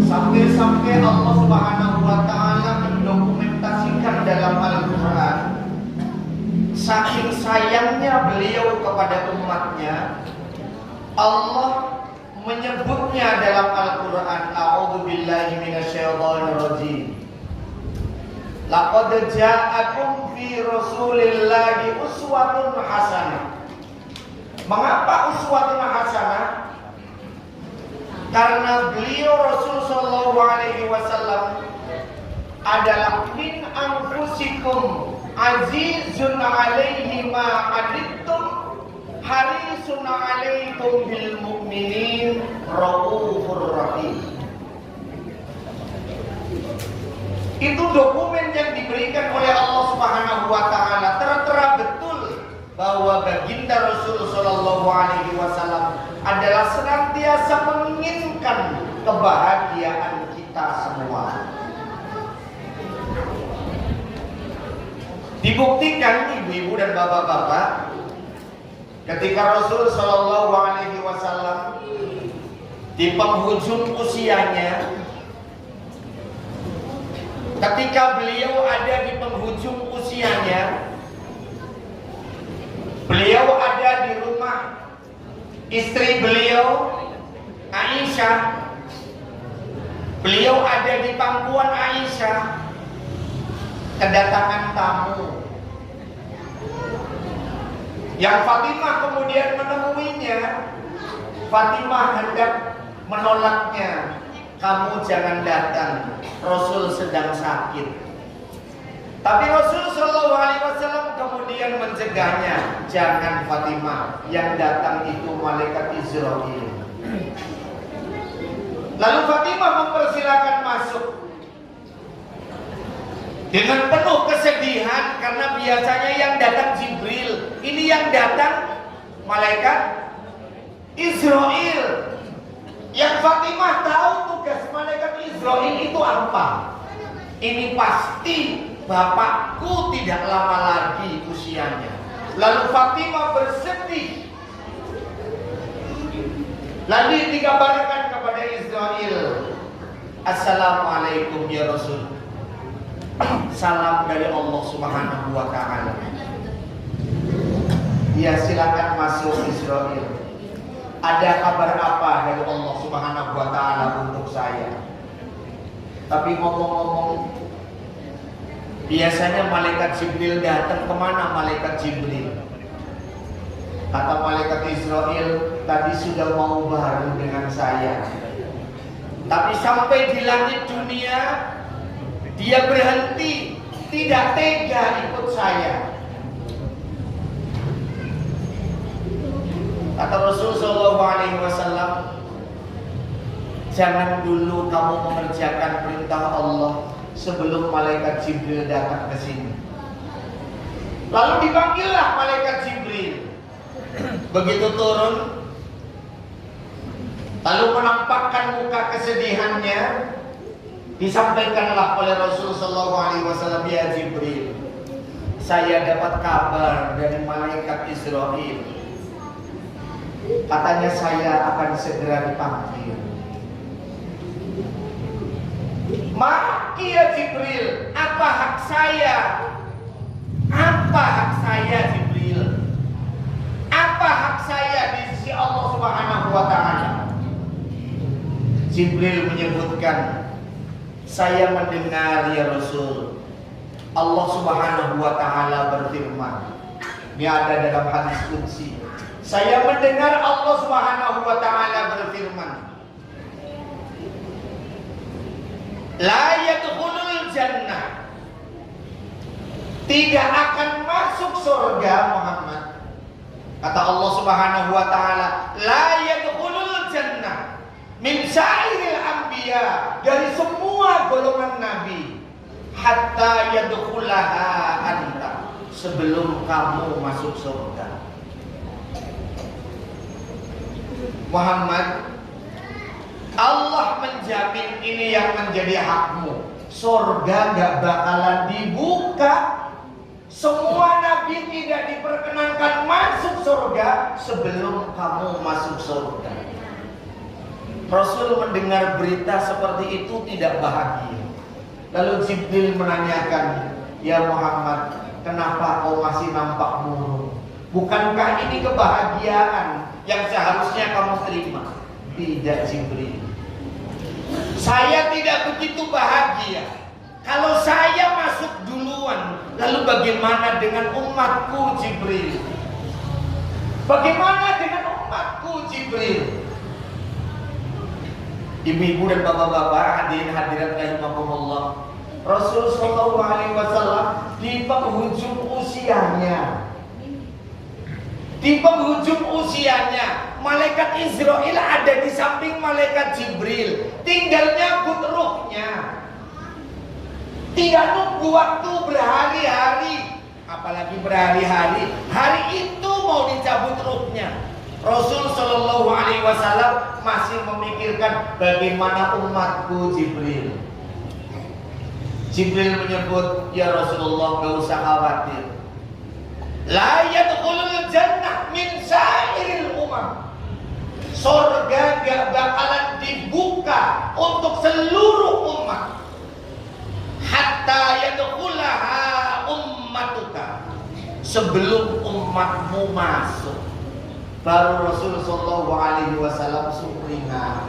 Sampai-sampai Allah Subhanahu wa taala mendokumentasikan dalam Al-Qur'an, saking sayangnya beliau kepada umatnya, Allah menyebutnya dalam Al-Qur'an, a'udzubillahi minasyaitonirrajim. Laqad ja'akum fi Rasulillahi uswatun hasanah. Mengapa uswatun hasanah? Karena beliau Rasul sallallahu alaihi wasallam adalah min anfusikum azizun alaihi ma adittum harisun alaikum bil mu'minin raufur rahim. Itu dokumen yang diberikan oleh Allah Subhanahu wa taala, tertera betul bahwa baginda Rasul sallallahu alaihi wasallam adalah senantiasa menginginkan kebahagiaan kita semua. Dibuktikan ibu-ibu dan bapak-bapak, ketika Rasul sallallahu alaihi wasallam di penghujung usianya, ketika beliau ada di penghujung usianya, beliau ada di rumah istri beliau Aisyah. Beliau ada di pangkuan Aisyah, kedatangan tamu yang Fatimah kemudian menemuinya. Fatimah hendak menolaknya, kamu jangan datang, Rasul sedang sakit. Tapi Rasul sallallahu alaihi wasallam kemudian mencegahnya, jangan Fatimah, yang datang itu malaikat Israil. Lalu Fatimah mempersilakan masuk dengan penuh kesedihan, karena biasanya yang datang Jibril, ini yang datang malaikat Israil. Yang Fatimah tahu tugas malaikat Israil itu apa. Ini pasti bapakku tidak lama lagi usianya. Lalu Fatimah bersedih. Lalu dikabarkan kepada Israil, Assalamualaikum ya Rasul. Salam dari Allah Subhanahu wa taala. Ya, silakan masuk Israil. Ada kabar apa dari Allah Subhanahu wa taala untuk saya? Tapi ngomong-ngomong, biasanya malaikat Jibril datang kemana malaikat Jibril? Kata malaikat Israil, tadi sudah mau bareng dengan saya, tapi sampai di langit dunia dia berhenti, tidak tega ikut saya. Kata Rasul sallallahu alaihi wasallam, jangan dulu kamu mengerjakan perintah Allah sebelum malaikat Jibril datang ke sini. Lalu dipanggillah malaikat Jibril. Begitu turun, lalu menampakkan muka kesedihannya, Disampaikanlah oleh Rasul sallallahu alaihi wasallam, ya Jibril, saya dapat kabar dari malaikat Israil. Katanya saya akan segera dipanggil. Maka ya Jibril, apa hak saya? Apa hak saya Jibril? Apa hak saya di sisi Allah Subhanahu wa taala? Jibril menyebutkan, saya mendengar ya Rasul, Allah Subhanahu wa taala berfirman. Ini ada dalam hadis qudsi. Saya mendengar Allah Subhanahu wa taala berfirman, la yadkhulul jannah, tidak akan masuk surga Muhammad. Kata Allah Subhanahu wa taala, la yadkhulul jannah min sa'iril anbiya, dari semua golongan nabi, hatta yadkhulaha anta, sebelum kamu masuk surga. Muhammad, Allah menjamin ini yang menjadi hakmu. Surga gak bakalan dibuka. Semua nabi tidak diperkenankan masuk surga sebelum kamu masuk surga. Rasul mendengar berita seperti itu tidak bahagia. Lalu Jibril menanyakan, ya Muhammad, kenapa kau masih nampak murung? Bukankah ini kebahagiaan yang seharusnya kamu terima? Tidak Jibril, saya tidak begitu bahagia. Kalau saya masuk duluan, lalu bagaimana dengan umatku Jibril? Bagaimana dengan umatku Jibril? Ibu-ibu dan bapak-bapak, hadirin hadirat rahimakumullah, Rasul sallallahu alaihi wasallam di penghujung usianya, malaikat Israil ada di samping malaikat Jibril, tinggal nyabut ruhnya. Tinggal nunggu waktu berhari-hari, apalagi berhari-hari, hari itu mau dicabut ruhnya. Rasul sallallahu alaihi wasallam masih memikirkan bagaimana umatku Jibril. Jibril menyebut, ya Rasulullah, gak usah khawatir. La yadkhulul jannah min sa'iril umam. Surga gak bakalan dibuka untuk seluruh umat hatta yadkhulaha ummatuka, sebelum umatmu masuk. Baru Rasul sallallahu alaihi wasallam sumringah.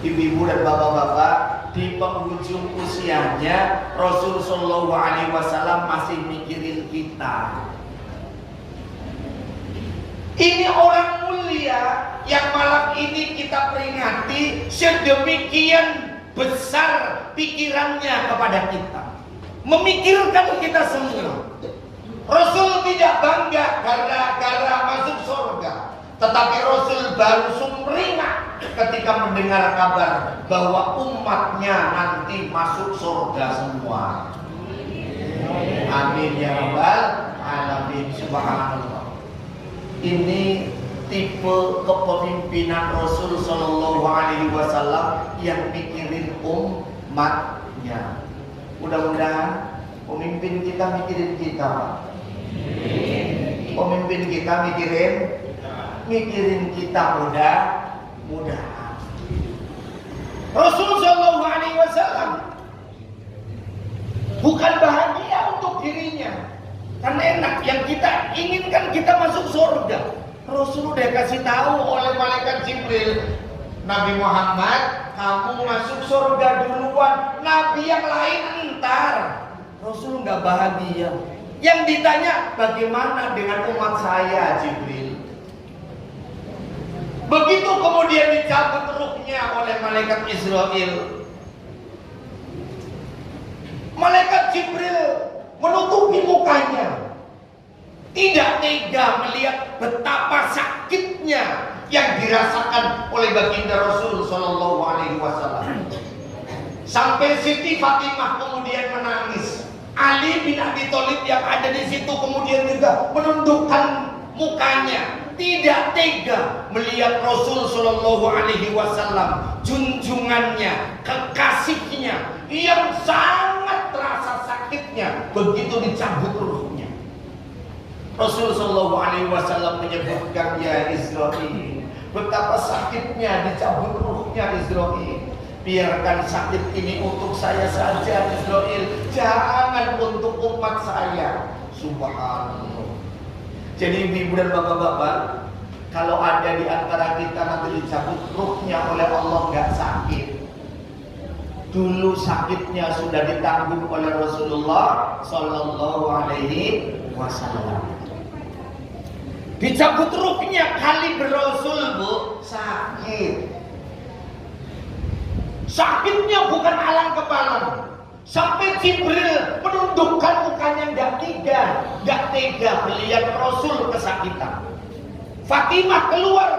Ibu-ibu dan bapak-bapak, di penghujung usianya Rasul sallallahu alaihi wasallam masih mikirin kita. Ini orang mulia yang malam ini kita peringati, sedemikian besar pikirannya kepada kita, memikirkan kita semua. Rasul tidak bangga gara-gara masuk surga, tetapi Rasul baru sumringah ketika mendengar kabar bahwa umatnya nanti masuk surga semua. Amin ya rabbal alamin. Subhanallah. Ini tipe kepemimpinan Rasul sallallahu alaihi wasallam yang mikirin umatnya. Mudah-mudahan pemimpin kita mikirin kita, Pak. Pemimpin kita mikirin kita, mudah-mudahan. Rasul sallallahu alaihi wasallam bukan bahagia untuk dirinya, kan enak, yang kita inginkan kita masuk surga. Rasul udah kasih tahu oleh malaikat Jibril, Nabi Muhammad, kamu masuk surga duluan, nabi yang lain entar. Rasul nggak bahagia. Yang ditanya, bagaimana dengan umat saya Jibril? Begitu kemudian dicabut ruhnya oleh malaikat Israil, malaikat Jibril menutupi mukanya, tidak tega melihat betapa sakitnya yang dirasakan oleh baginda Rasul sallallahu alaihi wasallam. Sampai Siti Fatimah kemudian menangis. Ali bin Abi Thalib yang ada di situ kemudian juga menundukkan mukanya, tidak tega melihat Rasul Shallallahu Alaihi Wasallam, junjungannya, kekasihnya yang sangat terasa sakitnya begitu dicabut ruhnya. Rasul Shallallahu Alaihi Wasallam menyebutkan, ya Israil, betapa sakitnya dicabut ruhnya Israil. Biarkan sakit ini untuk saya saja Israil, jangan untuk umat saya. Subhanallah. Jadi ibu dan bapak-bapak, kalau ada di antara kita nanti dicabut ruhnya oleh Allah nggak sakit. Dulu sakitnya sudah ditanggung oleh Rasulullah Sallallahu Alaihi Wasallam. Dicabut ruhnya kali berasul bu, sakit. Sakitnya bukan alang kepalang. Sampai Jibril menundukkan mukanya nggak tega melihat Rasul kesakitan. Fatimah keluar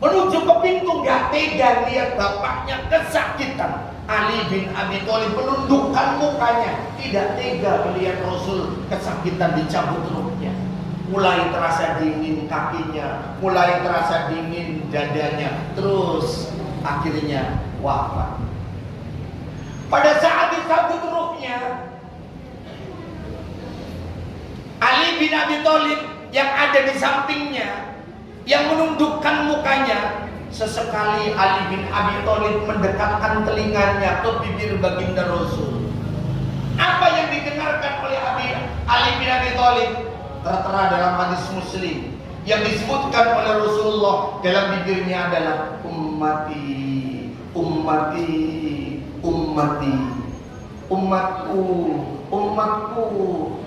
menuju ke pintu, nggak tega lihat bapaknya kesakitan. Ali bin Abi Thalib menundukkan mukanya, tidak tega melihat Rasul kesakitan, dicabut ruhnya. Mulai terasa dingin kakinya, mulai terasa dingin dadanya, terus akhirnya wafat. Pada saat dicabut ruhnya, Ali bin Abi Thalib yang ada di sampingnya, yang menundukkan mukanya, sesekali Ali bin Abi Thalib mendekatkan telinganya ke bibir baginda Rasul. Apa yang didengarkan oleh Ali bin Abi Thalib tertera dalam hadis Muslim yang disebutkan oleh Rasulullah dalam bibirnya adalah ummati, ummati, ummati, umatku, umatku,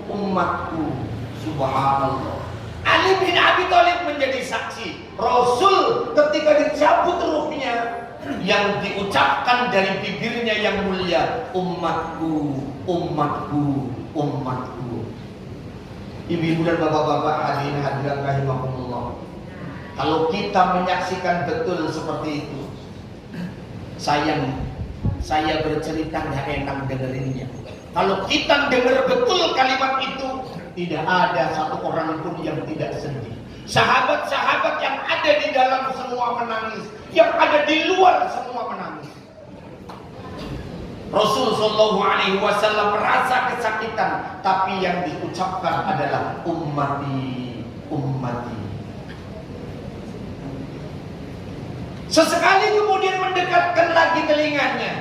umatku. Subhanallah. Ali bin Abi Thalib menjadi saksi. Rasul ketika dicabut ruhnya, yang diucapkan dari bibirnya yang mulia, umatku, umatku, umatku. Ibu-ibu dan bapak-bapak hadirin hadirat rahimakumullah. Kalau kita menyaksikan betul seperti itu, sayang, saya bercerita nggak enak dengerinnya. Kalau kita dengar betul kalimat itu, tidak ada satu orang pun yang tidak sedih. Sahabat-sahabat yang ada di dalam semua menangis, yang ada di luar semua menangis. Rasul Shallallahu Alaihi Wasallam merasa kesakitan, tapi yang diucapkan adalah ummati, ummati. Sesekali kemudian mendekatkan lagi telinganya,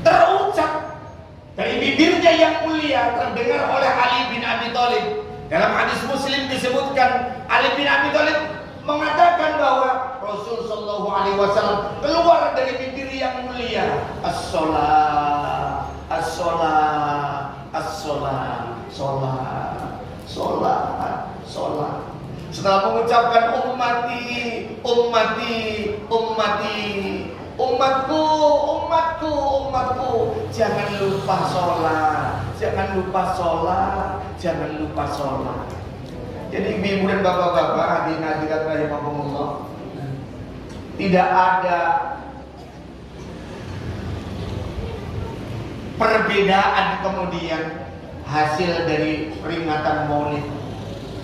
terucap dari bibirnya yang mulia, terdengar oleh Ali bin Abi Thalib. Dalam hadis Muslim disebutkan, Ali bin Abi Thalib mengatakan bahwa Rasul Shallallahu Alaihi Wasallam keluar dari bibir yang mulia, as-sholat, as-sholat, as-sholat, sholat, sholat, sholat. Setelah mengucapkan ummati, ummati, ummati, umatku, umatku, umatku, jangan lupa sholat, jangan lupa sholat, jangan lupa sholat. Jadi ibu dan bapak-bapak hadirin hadirat rahimakumullah, tidak ada perbedaan kemudian hasil dari peringatan Maulid,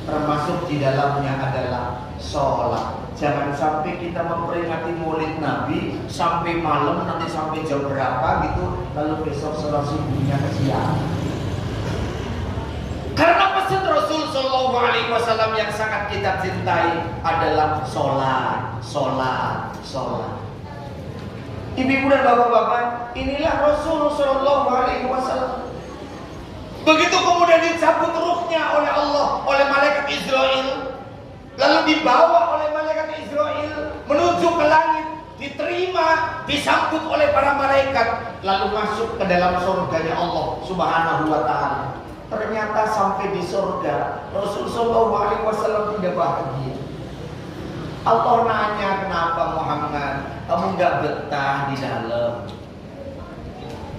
termasuk di dalamnya adalah sholat. Jangan sampai kita memperingati Maulid Nabi sampai malam, nanti sampai jam berapa gitu, lalu besok sholat subuhnya kesiangan. Karena pesan Rasul Shallallahu Alaihi Wasallam yang sangat kita cintai adalah sholat, sholat, sholat. Ibu-ibu dan bapak-bapak, inilah Rasul Shallallahu Alaihi Wasallam. Begitu kemudian dicabut ruhnya oleh Allah, oleh malaikat Israel, lalu dibawa oleh malaikat Israel menuju ke langit, diterima, disambut oleh para malaikat, lalu masuk ke dalam surganya Allah Subhanahu wa Ta'ala. Ternyata sampai di surga, Rasul Shallallahu Alaihi Wasallam tidak bahagia. Allah nanya, kenapa Muhammad, kamu nggak betah di dalam?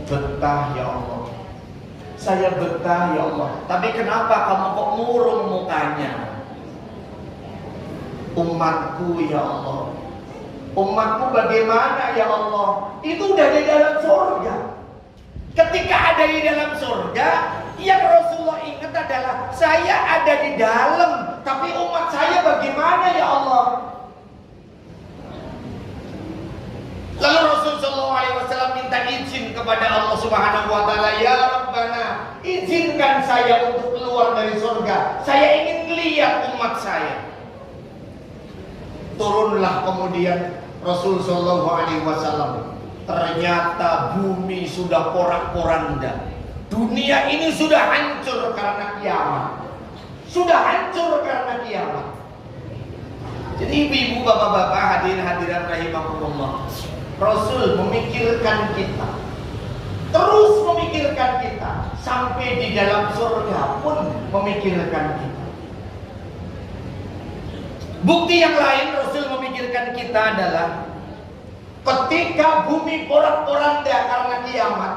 Betah ya Allah, saya betah ya Allah. Tapi kenapa kamu kok murung mukanya? Umatku ya Allah, umatku bagaimana ya Allah? Itu udah di dalam surga. Ketika ada di dalam surga, yang Rasulullah ingat adalah saya ada di dalam, tapi umat saya bagaimana ya Allah? Lalu Rasulullah SAW minta izin kepada Allah Subhanahu Wa Taala, ya Rabbana, izinkan saya untuk keluar dari surga. Saya ingin lihat umat saya. Turunlah kemudian Rasulullah SAW. Ternyata bumi sudah porak-poranda. Dunia ini sudah hancur karena kiamat. Sudah hancur karena kiamat. Jadi ibu-ibu, bapak-bapak, hadirin hadirat rahimakumullah, Rasul memikirkan kita, terus memikirkan kita, sampai di dalam surga pun memikirkan kita. Bukti yang lain Rasul memikirkan kita adalah ketika bumi porak-poranda karena kiamat,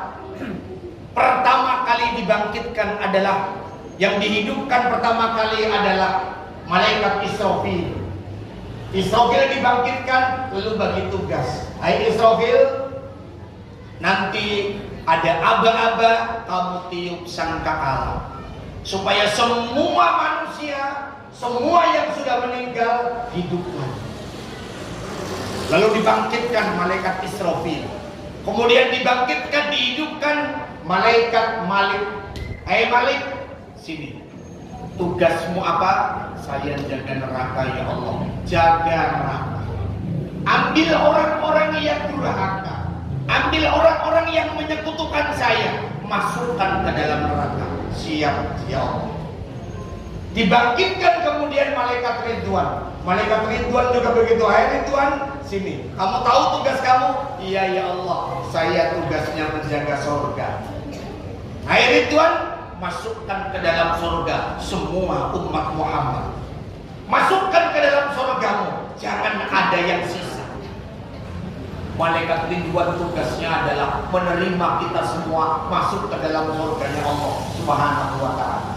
pertama kali dibangkitkan adalah, yang dihidupkan pertama kali adalah malaikat Israfil. Israfil dibangkitkan, lalu bagi tugas, hai Israfil, nanti ada aba-aba, kamu tiup sangkakala, supaya semua manusia, semua yang sudah meninggal hidup lagi. Lalu dibangkitkan malaikat Israfil, kemudian dibangkitkan, dihidupkan malaikat Malik. Hai Malik, sini, tugasmu apa? Saya jaga neraka ya Allah. Jaga neraka. Ambil orang-orang yang durhaka, ambil orang-orang yang menyekutukan saya, masukkan ke dalam neraka. Siap ya Allah. Dibangkitkan kemudian malaikat Ridwan. Malaikat Ridwan juga begitu. Hai Ridwan, sini. Kamu tahu tugas kamu? Iya ya Allah, saya tugasnya menjaga surga. Hai Ridwan, masukkan ke dalam surga semua umat Muhammad. Masukkan ke dalam surgamu, jangan ada yang sisa. Malaikat Ridwan tugasnya adalah menerima kita semua masuk ke dalam surganya Allah Subhanahu Wa Taala.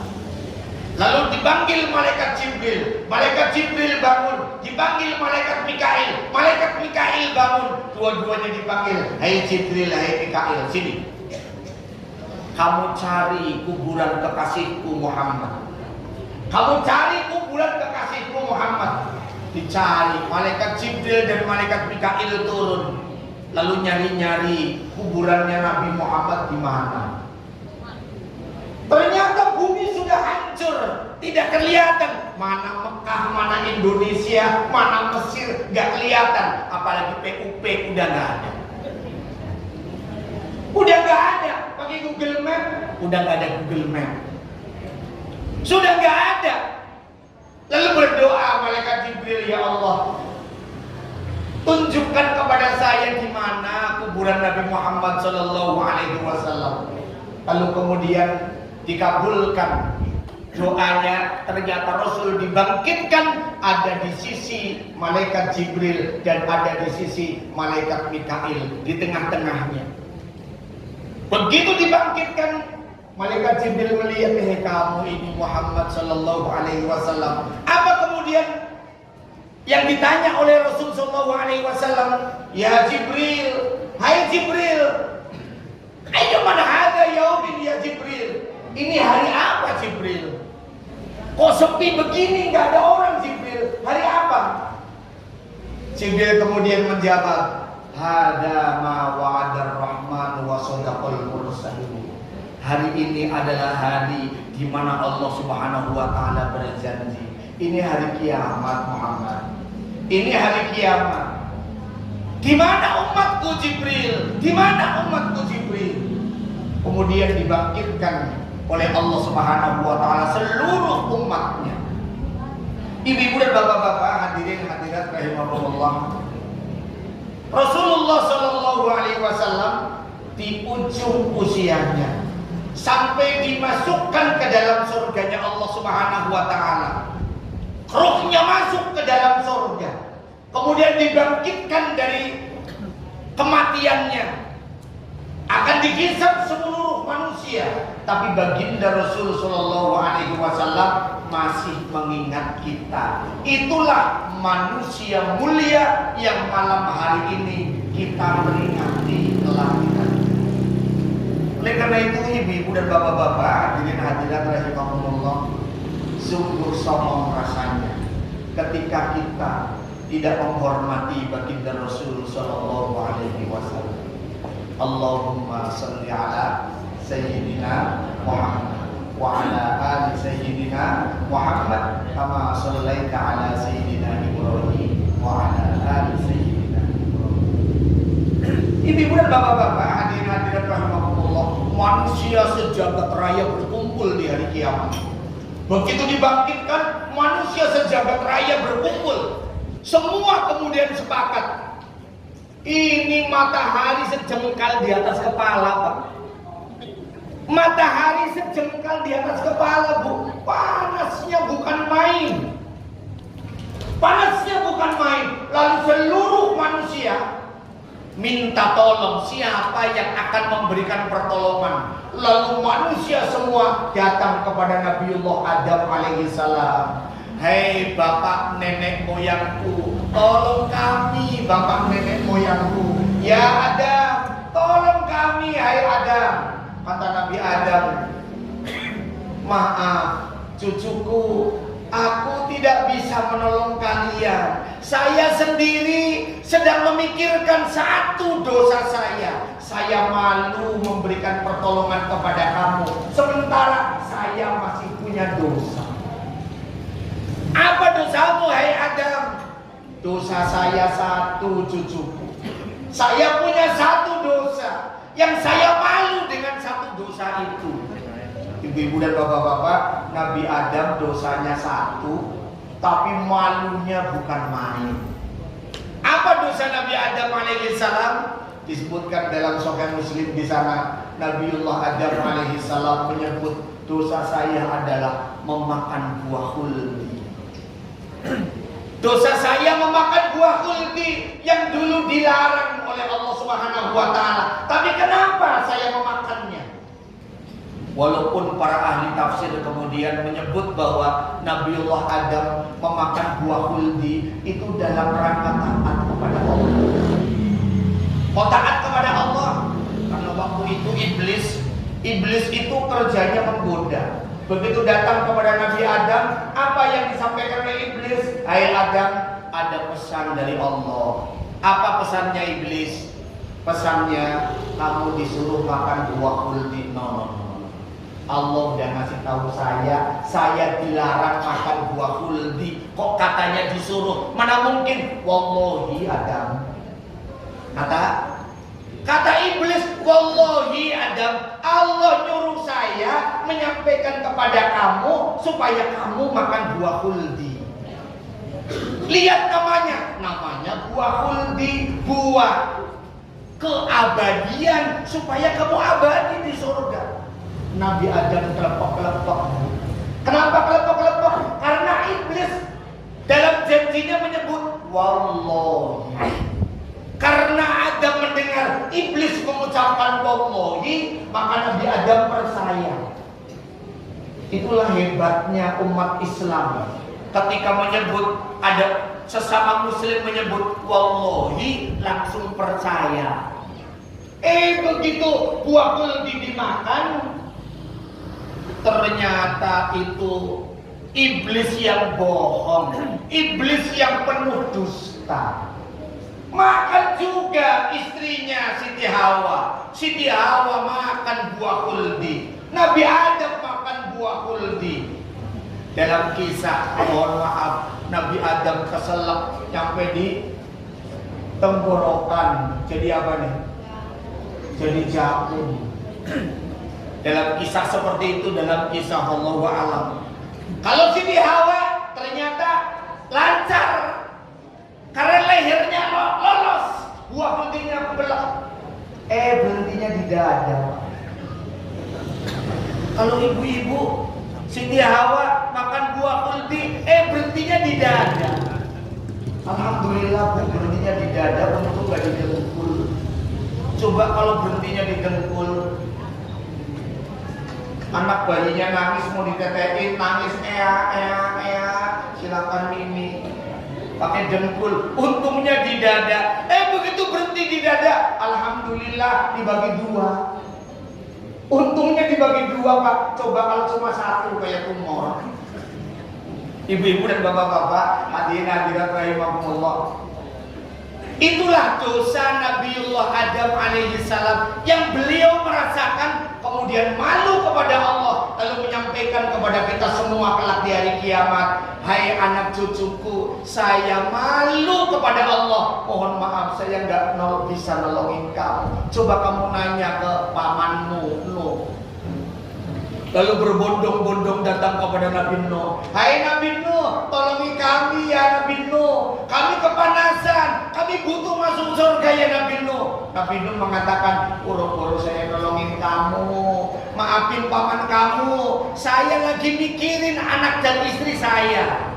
Lalu dipanggil malaikat Jibril. Malaikat Jibril bangun. Dipanggil malaikat Mikail. Malaikat Mikail bangun. Dua-duanya dipanggil. Hai Jibril, hai Mikail, sini. Kamu cari kuburan kekasihku Muhammad. Kamu cari kuburan kekasihku Muhammad. Dicari. Malaikat Jibril dan malaikat Mikail turun. Lalu nyari-nyari kuburannya Nabi Muhammad di mana. Ternyata bumi sudah hancur, tidak kelihatan. Mana Mekah, mana Indonesia, mana Mesir, gak kelihatan. Apalagi PUP udah gak ada. Udah gak ada. Pakai Google Map, udah gak ada Google Map. Sudah gak ada. Lalu berdoa malaikat Jibril, ya Allah, tunjukkan kepada saya di mana kuburan Nabi Muhammad Sallallahu Alaihi Wasallam. Lalu kemudian dikabulkan doanya. Ternyata Rasul dibangkitkan ada di sisi malaikat Jibril dan ada di sisi malaikat Mikail di tengah-tengahnya. Begitu dibangkitkan, malaikat Jibril melihat, kamu ini Muhammad Sallallahu Alaihi Wasallam. Apa kemudian yang ditanya oleh Rasul Sallallahu Alaihi Wasallam? Ya Jibril, hai Jibril, ayo mana ada yaumin ya Jibril? Ini hari apa Jibril? Kok sepi begini, nggak ada orang Jibril? Hari apa? Jibril kemudian menjawab, hada ma wa'adar rahman wa sadaqal mursalin. Hari ini adalah hari di mana Allah Subhanahu wa taala berjanji. Ini hari kiamat Muhammad. Ini hari kiamat. Di mana umatku Jibril? Di mana umatku Jibril? Kemudian dibangkitkan oleh Allah Subhanahu wa taala seluruh umatnya. Ibu-ibu dan bapak-bapak, hadirin hadirat rahimahumullah. Rasulullah Sallallahu Alaihi Wasallam di ujung usianya sampai dimasukkan ke dalam surganya Allah Subhanahu wa taala. Ruhnya masuk ke dalam surga. Kemudian dibangkitkan dari kematiannya. Akan dihisab seluruh manusia, tapi baginda Rasul Sallallahu Alaihi Wasallam masih mengingat kita. Itulah manusia mulia yang malam hari ini kita peringati kelahiran. Oleh karena itu, ibu-ibu dan bapak-bapak, hadirin hadirat rahimahumullah, Sungguh somong rasanya ketika kita tidak menghormati baginda Rasul sallallahu alaihi wasallam. Allahumma shalli ala sayyidina Muhammad wa ala ali sayyidina Muhammad kama shallaita ala sayyidina Ibrahim wa ala ali sayyidina Ibrahim. Ibu dan bapak-bapak, hadirin rahimakumullah, manusia sejagat raya berkumpul di hari kiamat. Begitu dibangkitkan, manusia sejagat raya berkumpul. Semua kemudian sepakat. Ini matahari sejengkal di atas kepala, Pak. Matahari sejengkal di atas kepala, Bu. Panasnya bukan main. Panasnya bukan main. Lalu seluruh manusia minta tolong siapa yang akan memberikan pertolongan. Lalu manusia semua datang kepada Nabiullah Adam alaihissalam. Hei bapak nenek moyangku, tolong kami bapak nenek moyangku. Ya Adam, tolong kami hai Adam. Kata Nabi Adam, maaf cucuku, aku tidak bisa menolong kalian. Saya sendiri sedang memikirkan satu dosa saya. Saya malu memberikan pertolongan kepada kamu, sementara saya masih punya dosa. Apa dosamu hai Adam? Dosa saya satu cucuku. Saya punya satu dosa, yang saya malu dengan satu dosa itu. Ibu-ibu dan bapak-bapak, Nabi Adam dosanya satu, tapi malunya bukan main. Apa dosa Nabi Adam alaihissalam? Disebutkan dalam Sahih Muslim di sana, Nabiullah Adam alaihissalam menyebut dosa saya adalah memakan buah khuldi. Dosa saya memakan buah khuldi yang dulu dilarang oleh Allah Subhanahu wa taala. Tapi kenapa saya memakannya? Walaupun para ahli tafsir kemudian menyebut bahwa Nabiullah Adam memakan buah khuldi itu dalam rangka taat kepada Allah. Oh, taat kepada Allah. Karena waktu itu iblis itu kerjanya menggoda. Begitu datang kepada Nabi Adam, apa yang disampaikan oleh iblis? Hai Adam, ada pesan dari Allah. Apa pesannya iblis? Pesannya, kamu disuruh makan buah khuldi. No. Allah udah ngasih tahu saya dilarang makan buah khuldi. Kok katanya disuruh? Mana mungkin? Wallahi Adam. Kata iblis, wallahi Adam, Allah nyuruh saya menyampaikan kepada kamu supaya kamu makan buah khuldi. Lihat namanya buah khuldi, buah keabadian, supaya kamu abadi di surga. Nabi Adam kelepok-kelepok. Kenapa kelepok-kelepok? Karena iblis dalam janjinya menyebut wallahi. Karena Adam mendengar iblis mengucapkan wallahi, maka Nabi Adam percaya. Itulah hebatnya umat Islam. Ketika menyebut, ada sesama muslim menyebut wallahi, langsung percaya. Begitu buah khuldi dimakan, ternyata itu iblis yang bohong, iblis yang penuh dusta. Makan juga istrinya Siti Hawa. Siti Hawa makan buah khuldi. Nabi Adam makan buah khuldi. Dalam kisah, mohon maaf, Nabi Adam keselak sampai di tenggorokan. Jadi apa nih? Jadi jagung. Dalam kisah seperti itu, dalam kisah Allahu a'lam. Kalau Siti Hawa ternyata lancar. Karena lehernya lolos, buah khuldinya belak. Berhentinya di dada. Kalau ibu-ibu Siti Hawa makan buah khuldi, berhentinya di dada. Alhamdulillah, Bu, berhentinya di dada, untung gak di dengkul. Coba kalau berhentinya di dengkul, anak bayinya nangis mau ditetein, nangis silakan Mimi. Pakai dengkul, untungnya di dada. Begitu berhenti di dada, alhamdulillah dibagi dua. Untungnya dibagi dua, Pak. Coba kalau cuma satu kayak tumor. Ibu-ibu dan bapak-bapak, hadirin hadirat rahimakumullah. Itulah dosa Nabiullah Adam alaihissalam yang beliau merasakan, kemudian malu kepada Allah, lalu menyampaikan kepada kita semua kelak di hari kiamat, hai anak cucuku, saya malu kepada Allah, mohon maaf saya nggak bisa nolongin kamu. Coba kamu nanya ke pamanmu Nuh. Lalu berbondong-bondong datang kepada Nabi Nuh. Hai Nabi Nuh, tolongi kami ya Nabi Nuh. Kami kepanasan, kami butuh masuk surga ya Nabi Nuh. Nabi Nuh mengatakan, uru-uru saya nolongin kamu, maafin paman kamu. Saya lagi mikirin anak dan istri saya.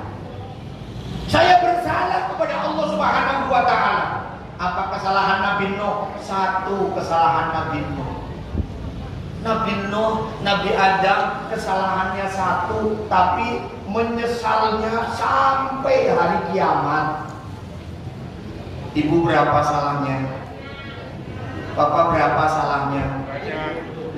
Saya bersalah kepada Allah Subhanahu wa Ta'ala. Apa kesalahan Nabi Nuh? Satu kesalahan Nabi Nuh. Nabi Nuh, Nabi Adam kesalahannya satu, tapi menyesalnya sampai hari kiamat. Ibu berapa salahnya? Bapak berapa salahnya?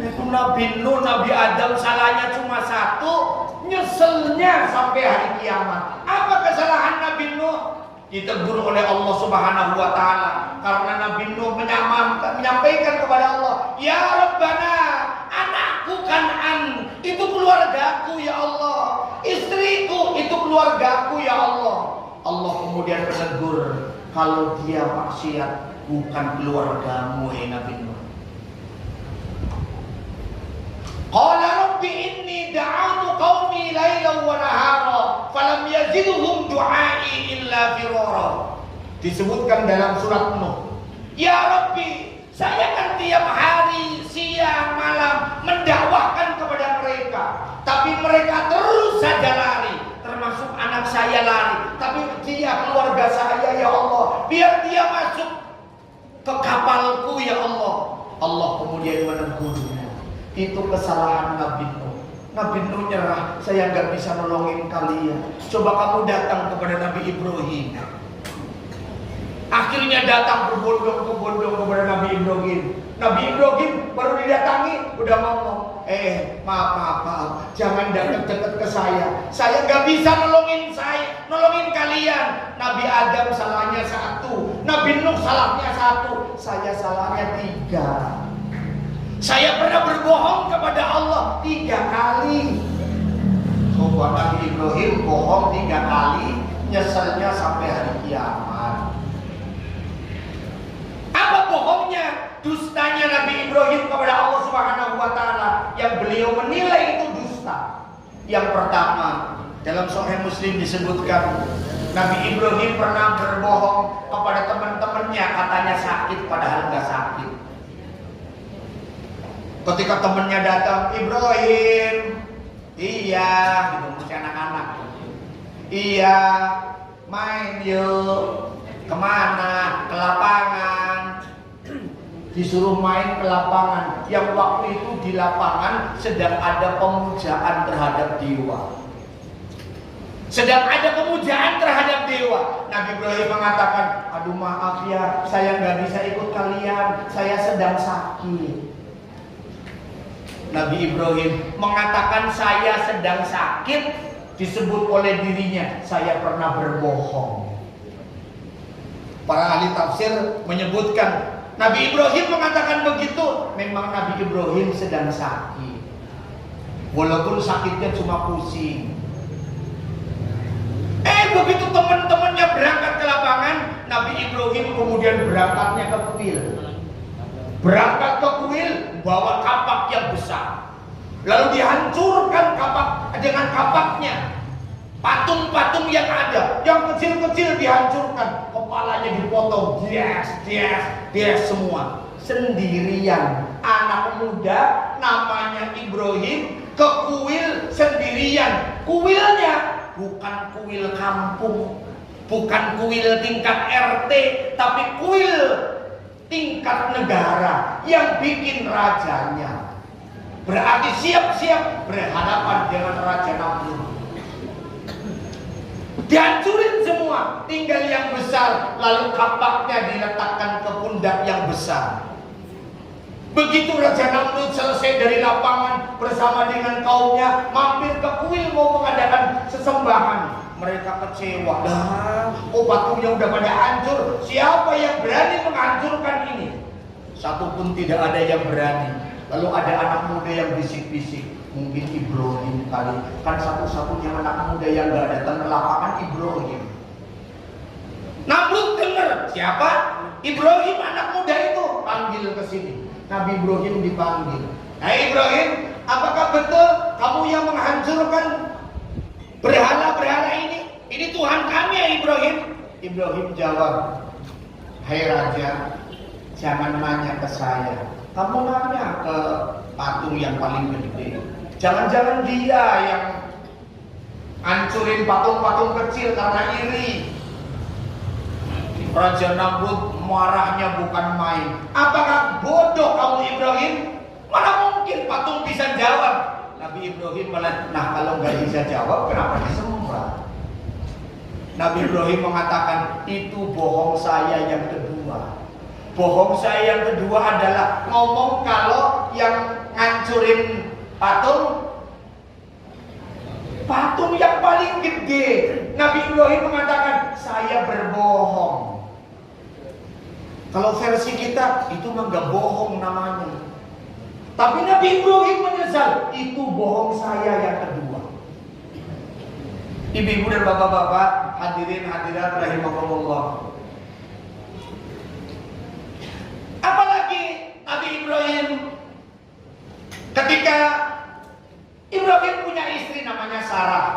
Itu Nabi Nuh, Nabi Adam salahnya cuma satu, nyeselnya sampai hari kiamat. Apa kesalahan Nabi Nuh? Ditegur oleh Allah Subhanahu wa Ta'ala karena Nabi Nuh menyampaikan kepada Allah, ya Rabbana, anakku Kan'an itu keluargaku ya Allah, istriku itu keluargaku ya Allah. Allah kemudian menegur, kalau dia maksiat bukan keluargamu ya Nabi Nuh. Qala rabbi inni da'atu qaumi lailan wa nahara falam yazidhum du'ai illa firara. Disebutkan dalam surat Nuh, ya Rabbi, saya kan tiap hari siang malam mendakwahkan kepada mereka, tapi mereka terus saja lari, termasuk anak saya lari. Tapi dia keluarga saya ya Allah, biar dia masuk ke kapalku ya Allah. Allah kemudian menegurnya. Itu kesalahan Nabi Nuh. Nabi Nuh nyerah, saya nggak bisa nolongin kalian. Coba kamu datang kepada Nabi Ibrahim. Akhirnya datang berbondong-bondong kepada Nabi Ibrahim. Nabi Ibrahim baru didatangi, udah ngomong, maaf, jangan dekat-dekat ke saya. Saya nggak bisa nolongin kalian. Nabi Adam salahnya satu, Nabi Nuh salahnya satu, saya salahnya 3. Saya pernah berbohong kepada Allah 3 kali. Coba Nabi Ibrahim bohong 3 kali, nyeselnya sampai hari kiamat. Apa bohongnya? Dustanya Nabi Ibrahim kepada Allah Subhanahu wa Ta'ala yang beliau menilai itu dusta. Yang pertama, dalam Sahih Muslim disebutkan Nabi Ibrahim pernah berbohong kepada teman-temannya, katanya sakit padahal nggak sakit. Ketika temennya datang, Ibrahim, iya, gitu, masih anak-anak, iya, main yuk, kemana? Ke lapangan. Disuruh main ke lapangan, yang waktu itu di lapangan sedang ada pemujaan terhadap dewa. Nabi Ibrahim mengatakan, aduh maaf ya, saya nggak bisa ikut kalian, saya sedang sakit. Nabi Ibrahim mengatakan saya sedang sakit, disebut oleh dirinya, saya pernah berbohong. Para ahli tafsir menyebutkan Nabi Ibrahim mengatakan begitu, memang Nabi Ibrahim sedang sakit, walaupun sakitnya cuma pusing. Begitu teman-temannya berangkat ke lapangan, Nabi Ibrahim kemudian berangkatnya ke kuil. Berangkat ke kuil, bawa kapak yang besar, lalu dihancurkan kapak dengan kapaknya. Patung-patung yang ada, yang kecil-kecil dihancurkan, kepalanya dipotong, dia semua. Sendirian, anak muda namanya Ibrahim ke kuil sendirian. Kuilnya bukan kuil kampung, bukan kuil tingkat RT, tapi kuil tingkat negara yang bikin rajanya. Berarti siap-siap berhadapan dengan Raja Namrud. Dihancurin semua, tinggal yang besar, lalu kapaknya diletakkan ke pundak yang besar. Begitu Raja Namrud selesai dari lapangan bersama dengan kaumnya, mampir ke kuil mau mengadakan sesembahan. Mereka kecewa. Patungnya udah pada hancur. Siapa yang berani menghancurkan ini? Satu pun tidak ada yang berani. Lalu ada anak muda yang bisik-bisik. Mungkin Ibrahim kali. Kan satu-satunya anak muda yang gak datang ke lapangan Ibrahim. Namrud dengar. Siapa? Ibrahim, anak muda itu. Panggil ke sini. Nabi Ibrahim dipanggil. Hai Ibrahim, apakah betul kamu yang menghancurkan berhala-berhala ini? Ini Tuhan kami ya Ibrahim. Ibrahim jawab, hai Raja, jangan nanya ke saya. Kamu nanya ke patung yang paling gede. Jangan-jangan dia yang hancurin patung-patung kecil karena iri. Raja Namrud marahnya bukan main. Apakah bodoh kamu Ibrahim? Mana mungkin patung bisa jawab? Nabi Ibrahim malah, nah kalau nggak bisa jawab kenapa disembah? Nabi Ibrahim mengatakan, itu bohong saya yang kedua. Bohong saya yang kedua adalah ngomong kalau yang ngancurin patung yang paling gede. Nabi Ibrahim mengatakan, saya berbohong. Kalau versi kita itu mah nggak bohong namanya. Tapi Nabi Ibrahim menyesal, itu bohong saya yang kedua. Ibu-ibu dan bapak-bapak, hadirin hadirat rahimakumullah. Apalagi Nabi Ibrahim ketika Ibrahim punya istri namanya Sarah.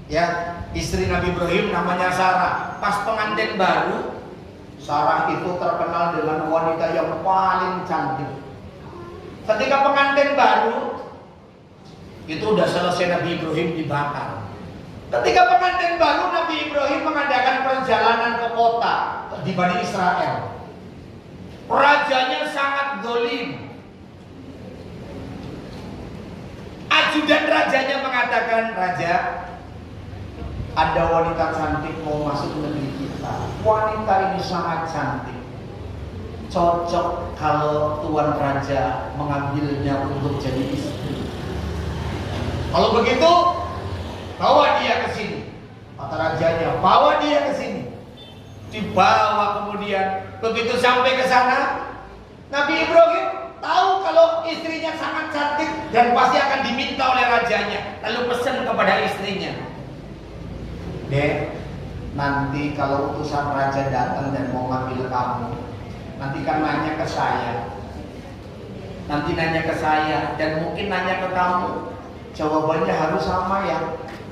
Ya, istri Nabi Ibrahim namanya Sarah. Pas pengantin baru, Sarah itu terkenal dengan wanita yang paling cantik. Ketika pengantin baru, itu udah selesai Nabi Ibrahim dibakar. Ketika pengantin baru, Nabi Ibrahim mengadakan perjalanan ke kota di Bani Israel. Rajanya sangat zalim. Ajudan rajanya mengatakan, Raja, ada wanita cantik mau masuk negeri kita. Wanita ini sangat cantik. Cocok kalau Tuan Raja mengambilnya untuk jadi istri. Kalau begitu, bawa dia ke sini. Kata rajanya, bawa dia ke sini. Dibawa kemudian, begitu sampai ke sana, Nabi Ibrahim tahu kalau istrinya sangat cantik dan pasti akan diminta oleh rajanya. Lalu pesan kepada istrinya, Dek, nanti kalau utusan raja datang dan mau ngambil kamu, nanti kan nanya ke saya. Nanti nanya ke saya dan mungkin nanya ke kamu. Jawabannya harus sama ya.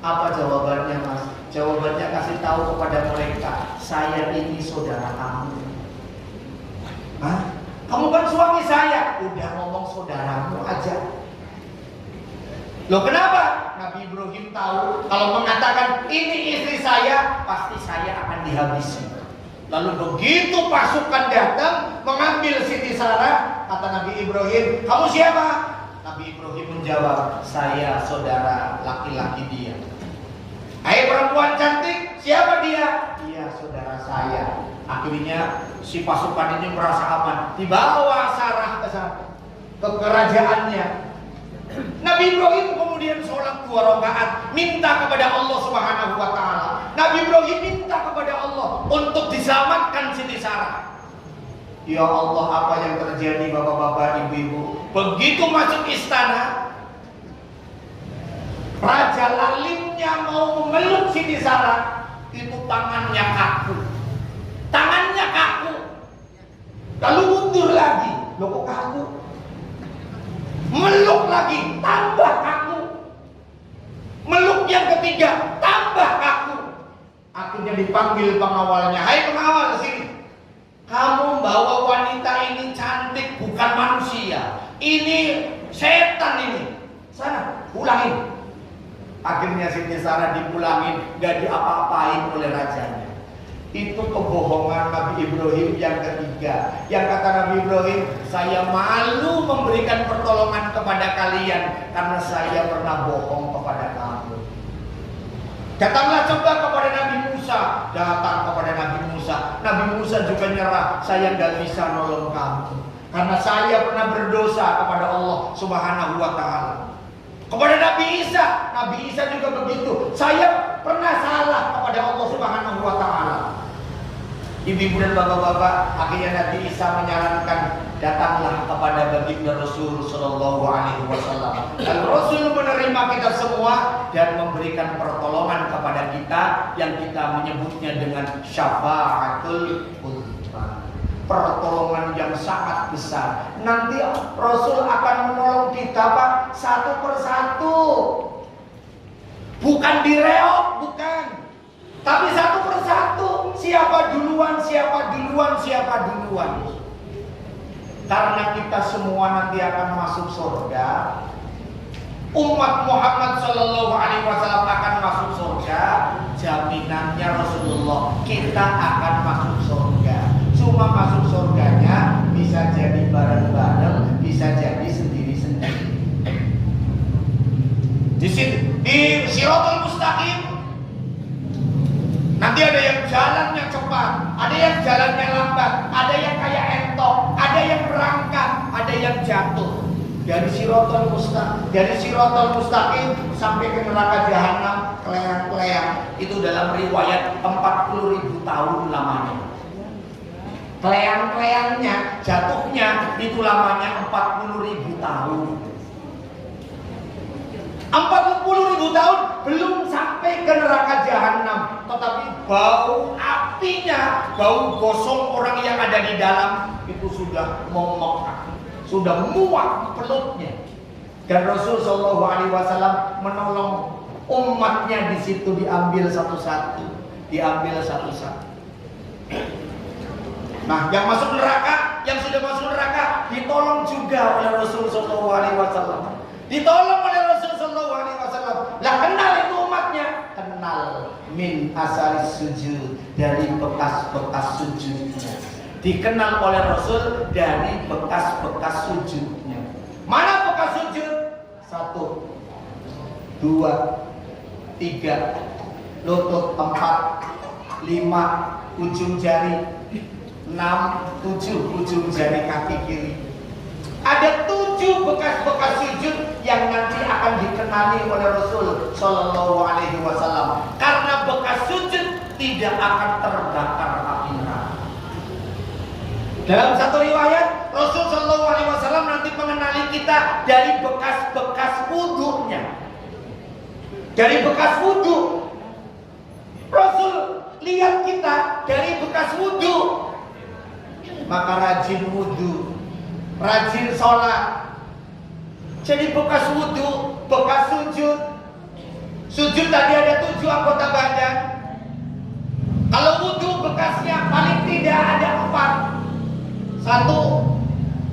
Apa jawabannya Mas? Jawabannya kasih tahu kepada mereka, saya ini saudara kamu. Hah? Kamu kan suami saya. Udah ngomong saudaramu aja. Loh kenapa? Nabi Ibrahim tahu kalau mengatakan ini istri saya, pasti saya akan dihabisi. Lalu begitu pasukan datang mengambil Siti Sarah, kata Nabi Ibrahim, kamu siapa? Nabi Ibrahim menjawab, saya saudara laki-laki dia. Hai perempuan cantik, siapa dia? Dia saudara saya. Akhirnya si pasukan ini merasa aman, dibawa Sarah ke kerajaannya. Nabi Ibrahim kemudian sholat 2 rakaat, minta kepada Allah Subhanahu wa Ta'ala. Nabi Ibrahim minta kepada Allah untuk diselamatkan Siti Sarah. Ya Allah, apa yang terjadi bapak-bapak, ibu-ibu? Begitu masuk istana, Raja Lalimnya mau memeluk Siti Sarah, itu tangannya kaku. Tangannya kaku. Lalu mundur lagi. Loh kok kaku? Meluk lagi, tambah kaku. Meluk yang ketiga, tambah kaku. Akhirnya dipanggil pengawalnya. Hai pengawal, sini. Kamu bawa wanita ini cantik, bukan manusia. Ini setan ini. Sana, pulangin. Akhirnya Siti Sarah dipulangin, gak diapa-apain oleh rajanya. Itu kebohongan Nabi Ibrahim yang ketiga. Yang kata Nabi Ibrahim, saya malu memberikan pertolongan kepada kalian karena saya pernah bohong kepada kamu. Datanglah coba kepada Nabi Musa. Datang kepada Nabi Musa. Nabi Musa juga nyerah, saya gak bisa nolong kamu. Karena saya pernah berdosa kepada Allah Subhanahu wa taala. Kepada Nabi Isa juga begitu. Saya pernah salah kepada Allah Subhanahu wa taala. Ibu-ibu dan bapak-bapak, akhirnya Nabi Isa menyarankan, datanglah kepada baginda Rasul sallallahu alaihi wasallam. Dan Rasul menerima kita semua dan memberikan pertolongan kepada kita yang kita menyebutnya dengan syafaatul uzma. Pertolongan yang sangat besar. Nanti Rasul akan menolong kita, Pak, satu persatu. Bukan direok, bukan. Tapi satu persatu. Siapa duluan. Karena kita semua nanti akan masuk surga. Umat Muhammad sallallahu alaihi wasallam akan masuk surga. Jaminannya Rasulullah, kita akan masuk surga. Cuma masuk surganya bisa jadi bareng-bareng, bisa jadi sendiri-sendiri. Di Shiratal Mustaqim nanti ada yang jalannya cepat, ada yang jalannya lambat, ada yang kayak entok, ada yang berangkat, ada yang jatuh. Dari Shiratal Mustaqim sampai ke neraka Jahanam, kleang-kleang. Itu dalam riwayat 40.000 tahun lamanya. Kleang-kleangnya, jatuhnya itu lamanya 40.000 tahun. 40.000 tahun belum sampai ke neraka Jahanam, tetapi bau apinya, bau gosong orang yang ada di dalam itu sudah memekat, sudah muak perutnya. Dan Rasul sallallahu alaihi wasallam menolong umatnya di situ, diambil satu-satu. Nah, yang masuk neraka, yang sudah masuk neraka ditolong juga oleh Rasul sallallahu alaihi wasallam. Ditolong oleh Rasul sallallahu alaihi wasallam. Lah kenal itu umatnya, kenal min asari sujud, dari bekas-bekas sujudnya. Dikenal oleh Rasul dari bekas-bekas sujudnya. Mana bekas sujud? 1, 2, 3, lutut 4, 5, ujung jari 6, 7 ujung jari kaki kiri. Ada 7 bekas-bekas sujud yang nanti akan dikenali oleh Rasul sallallahu alaihi wasallam. Karena bekas sujud tidak akan terbakar api neraka. Dalam satu riwayat, Rasul sallallahu alaihi wasallam nanti mengenali kita dari bekas-bekas wudunya. Dari bekas wudu. Rasul lihat kita dari bekas wudu. Maka rajin wudu, rajin sholat. Jadi bekas wudu, bekas sujud. Sujud tadi ada 7 anggota badan. Kalau wudu bekasnya paling tidak ada 4. 1,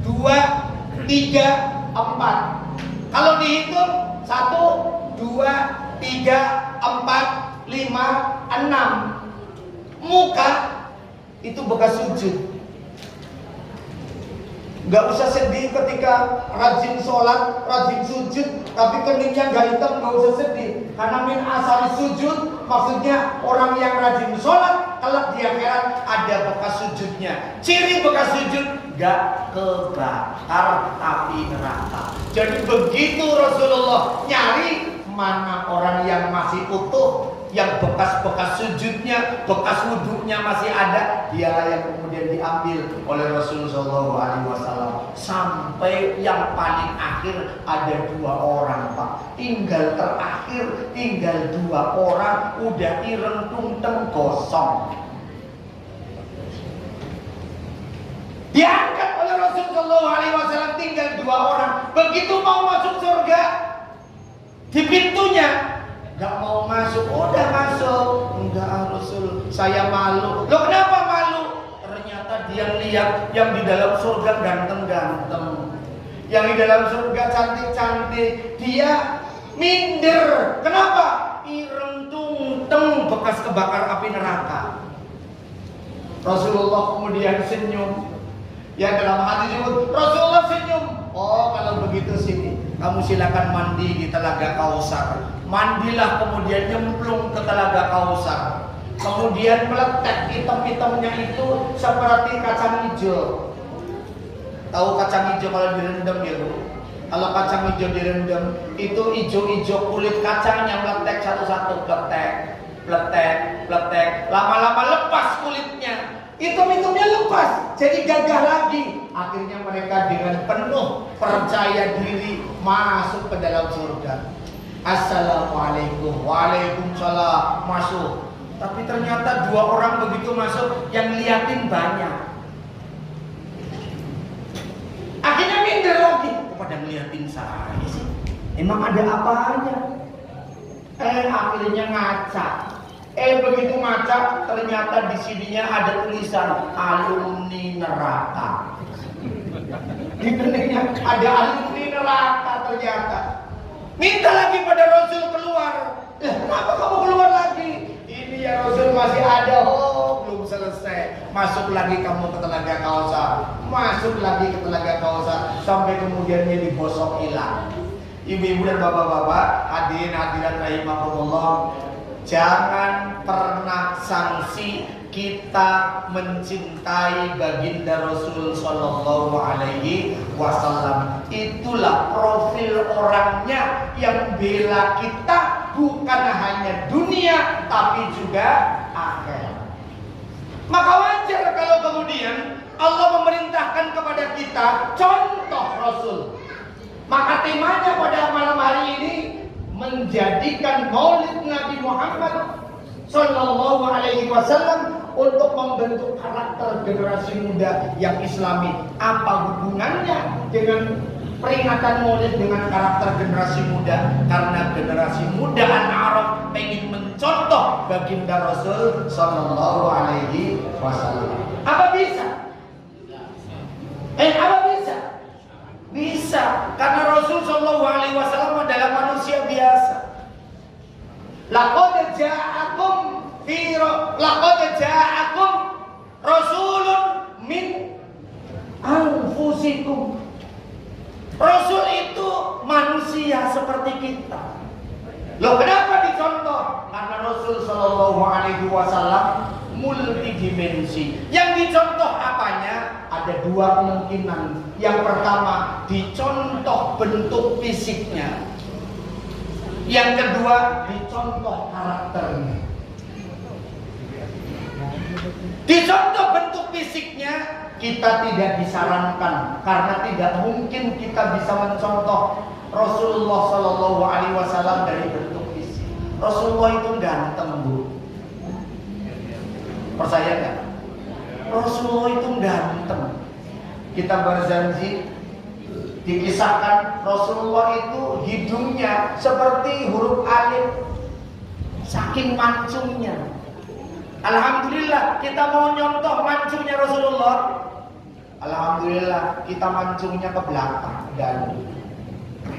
2, 3, 4. Kalau dihitung 1, 2, 3, 4, 5, 6. Muka itu bekas sujud. Gak usah sedih ketika rajin sholat, rajin sujud, tapi keningnya gak hitam, gak usah sedih. Karena min asal sujud, maksudnya orang yang rajin sholat, kelak di akhirat ada bekas sujudnya. Ciri bekas sujud, gak kebakar api neraka. Jadi begitu Rasulullah nyari mana orang yang masih utuh, yang bekas-bekas sujudnya, bekas wudhunya masih ada, dialah yang kemudian diambil oleh Rasulullah SAW. Sampai yang paling akhir ada 2 orang, Pak. Tinggal terakhir, tinggal 2 orang, udah ireng tungteng gosong. Diangkat oleh Rasulullah SAW, tinggal 2 orang. Begitu mau masuk surga, di pintunya gak mau masuk, udah masuk. Enggak, Rasul, saya malu. Loh kenapa malu? Ternyata dia lihat yang di dalam surga ganteng-ganteng, yang di dalam surga cantik-cantik. Dia minder. Kenapa? Ireng tungteng bekas kebakar api neraka. Rasulullah kemudian senyum. Ya dalam hati disebut Rasulullah senyum. Oh kalau begitu sini, kamu silakan mandi di Telaga Kausar. Mandilah kemudian nyemplung ke Telaga Kausar. Kemudian meletek hitam-hitamnya itu seperti kacang hijau. Tahu kacang hijau kalau direndam ya Bu? Kalau kacang hijau direndam, itu hijau-hijau kulit kacangnya meletek satu-satu, pletek. Lama-lama lepas kulitnya. Item-itemnya lepas, jadi gagah lagi. Akhirnya mereka dengan penuh percaya diri masuk ke dalam surga. Assalamualaikum, waalaikumsalam, masuk. Tapi ternyata 2 orang begitu masuk, yang liatin banyak. Akhirnya minder lagi. Kok pada ngeliatin saya sih? Emang ada apanya? Akhirnya ngaca. Begitu ngaca, ternyata di sininya ada tulisan alumni neraka. Di beningnya ada alumni neraka ternyata. Minta lagi pada Rasul keluar. Kenapa kamu keluar lagi? Ini ya Rasul masih ada. Belum selesai. Masuk lagi kamu ke Telaga Kausar. Masuk lagi ke Telaga Kausar. Sampai kemudiannya digosok hilang. Ibu-ibu dan bapak-bapak, hadirin-hadirat rahimakumullah, jangan pernah sanksi kita mencintai baginda Rasul Sallallahu Alaihi Wasallam. Itulah profil orangnya yang bela kita, bukan hanya dunia tapi juga akhirat. Maka wajar kalau kemudian Allah memerintahkan kepada kita contoh Rasul. Maka temanya pada malam hari ini menjadikan Maulid Nabi Muhammad Sallallahu Alaihi Wasallam untuk membentuk karakter generasi muda yang Islami. Apa hubungannya dengan peringatan Maulid dengan karakter generasi muda? Karena generasi muda An-Arab pengen mencontoh baginda Rasul Sallallahu Alaihi Wasallam. Apa bisa? Apa bisa? Bisa, karena Rasul Sallallahu Alaihi Wasallam adalah manusia biasa. Laqad ja'akum rasulun min anfusikum. Rasul itu manusia seperti kita. Loh, kenapa dicontoh? Karena Rasul Sallallahu Alaihi Wasallam multidimensi. Yang dicontoh apanya? Ada 2 kemungkinan. Yang pertama, dicontoh bentuk fisiknya. Yang kedua, dicontoh karakternya. Dicontoh bentuk fisiknya, kita tidak disarankan karena tidak mungkin kita bisa mencontoh Rasulullah Sallallahu Alaihi Wasallam dari bentuk fisik. Rasulullah itu ganteng, Bu. Percaya nggak? Rasulullah itu ganteng. Kita berzanji, dikisahkan Rasulullah itu hidungnya seperti huruf alif, saking mancungnya. Alhamdulillah kita mau nyontoh mancungnya Rasulullah. Alhamdulillah kita mancungnya ke belakang dan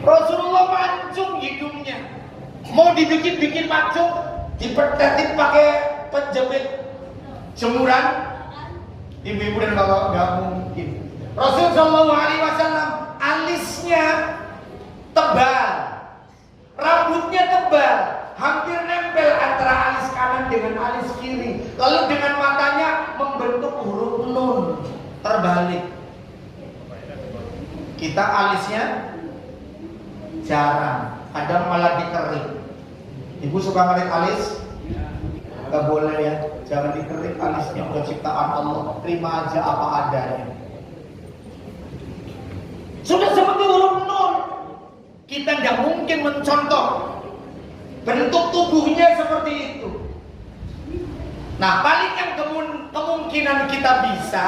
Rasulullah mancung hidungnya. Mau dibikin mancung, dipetetin pakai penjepit jemuran. Ibu-ibu dan bapak nggak mungkin. Rasul Sallallahu Alaihi Wasallam alisnya tebal, rambutnya tebal, hampir nempel antara alis kanan dengan alis kiri. Lalu dengan matanya membentuk huruf nun terbalik. Kita alisnya jarang, kadang malah dikerik. Ibu suka ngerik alis? Gak boleh ya, jangan dikerik alisnya, udah ciptaan Allah, terima aja apa adanya. Sudah seperti huruf nun. Kita nggak mungkin mencontoh bentuk tubuhnya seperti itu. Nah, paling yang kemungkinan kita bisa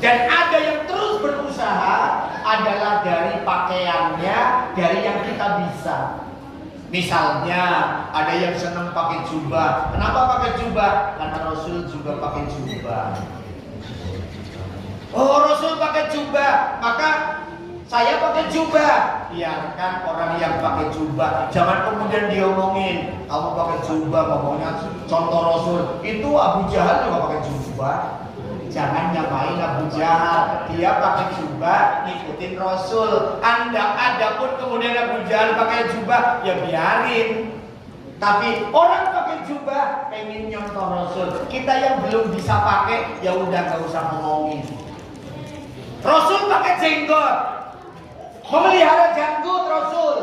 dan ada yang terus berusaha adalah dari pakaiannya, dari yang kita bisa. Misalnya ada yang senang pakai jubah. Kenapa pakai jubah? Karena Rasul juga pakai jubah. Oh, Rasul pakai jubah, maka saya pakai jubah. Biarkan orang yang pakai jubah. Jangan kemudian diomongin, kamu pakai jubah, ngomongnya contoh Rasul. Itu Abu Jahal juga pakai jubah. Jangan nyamain Abu Jahal, dia pakai jubah, ngikutin Rasul. Ada pun kemudian Abu Jahal pakai jubah, ya biarin. Tapi orang pakai jubah pengen nyontoh Rasul. Kita yang belum bisa pakai, ya udah gak usah ngomongin. Rasul pakai jenggot, memelihara janggut Rasul.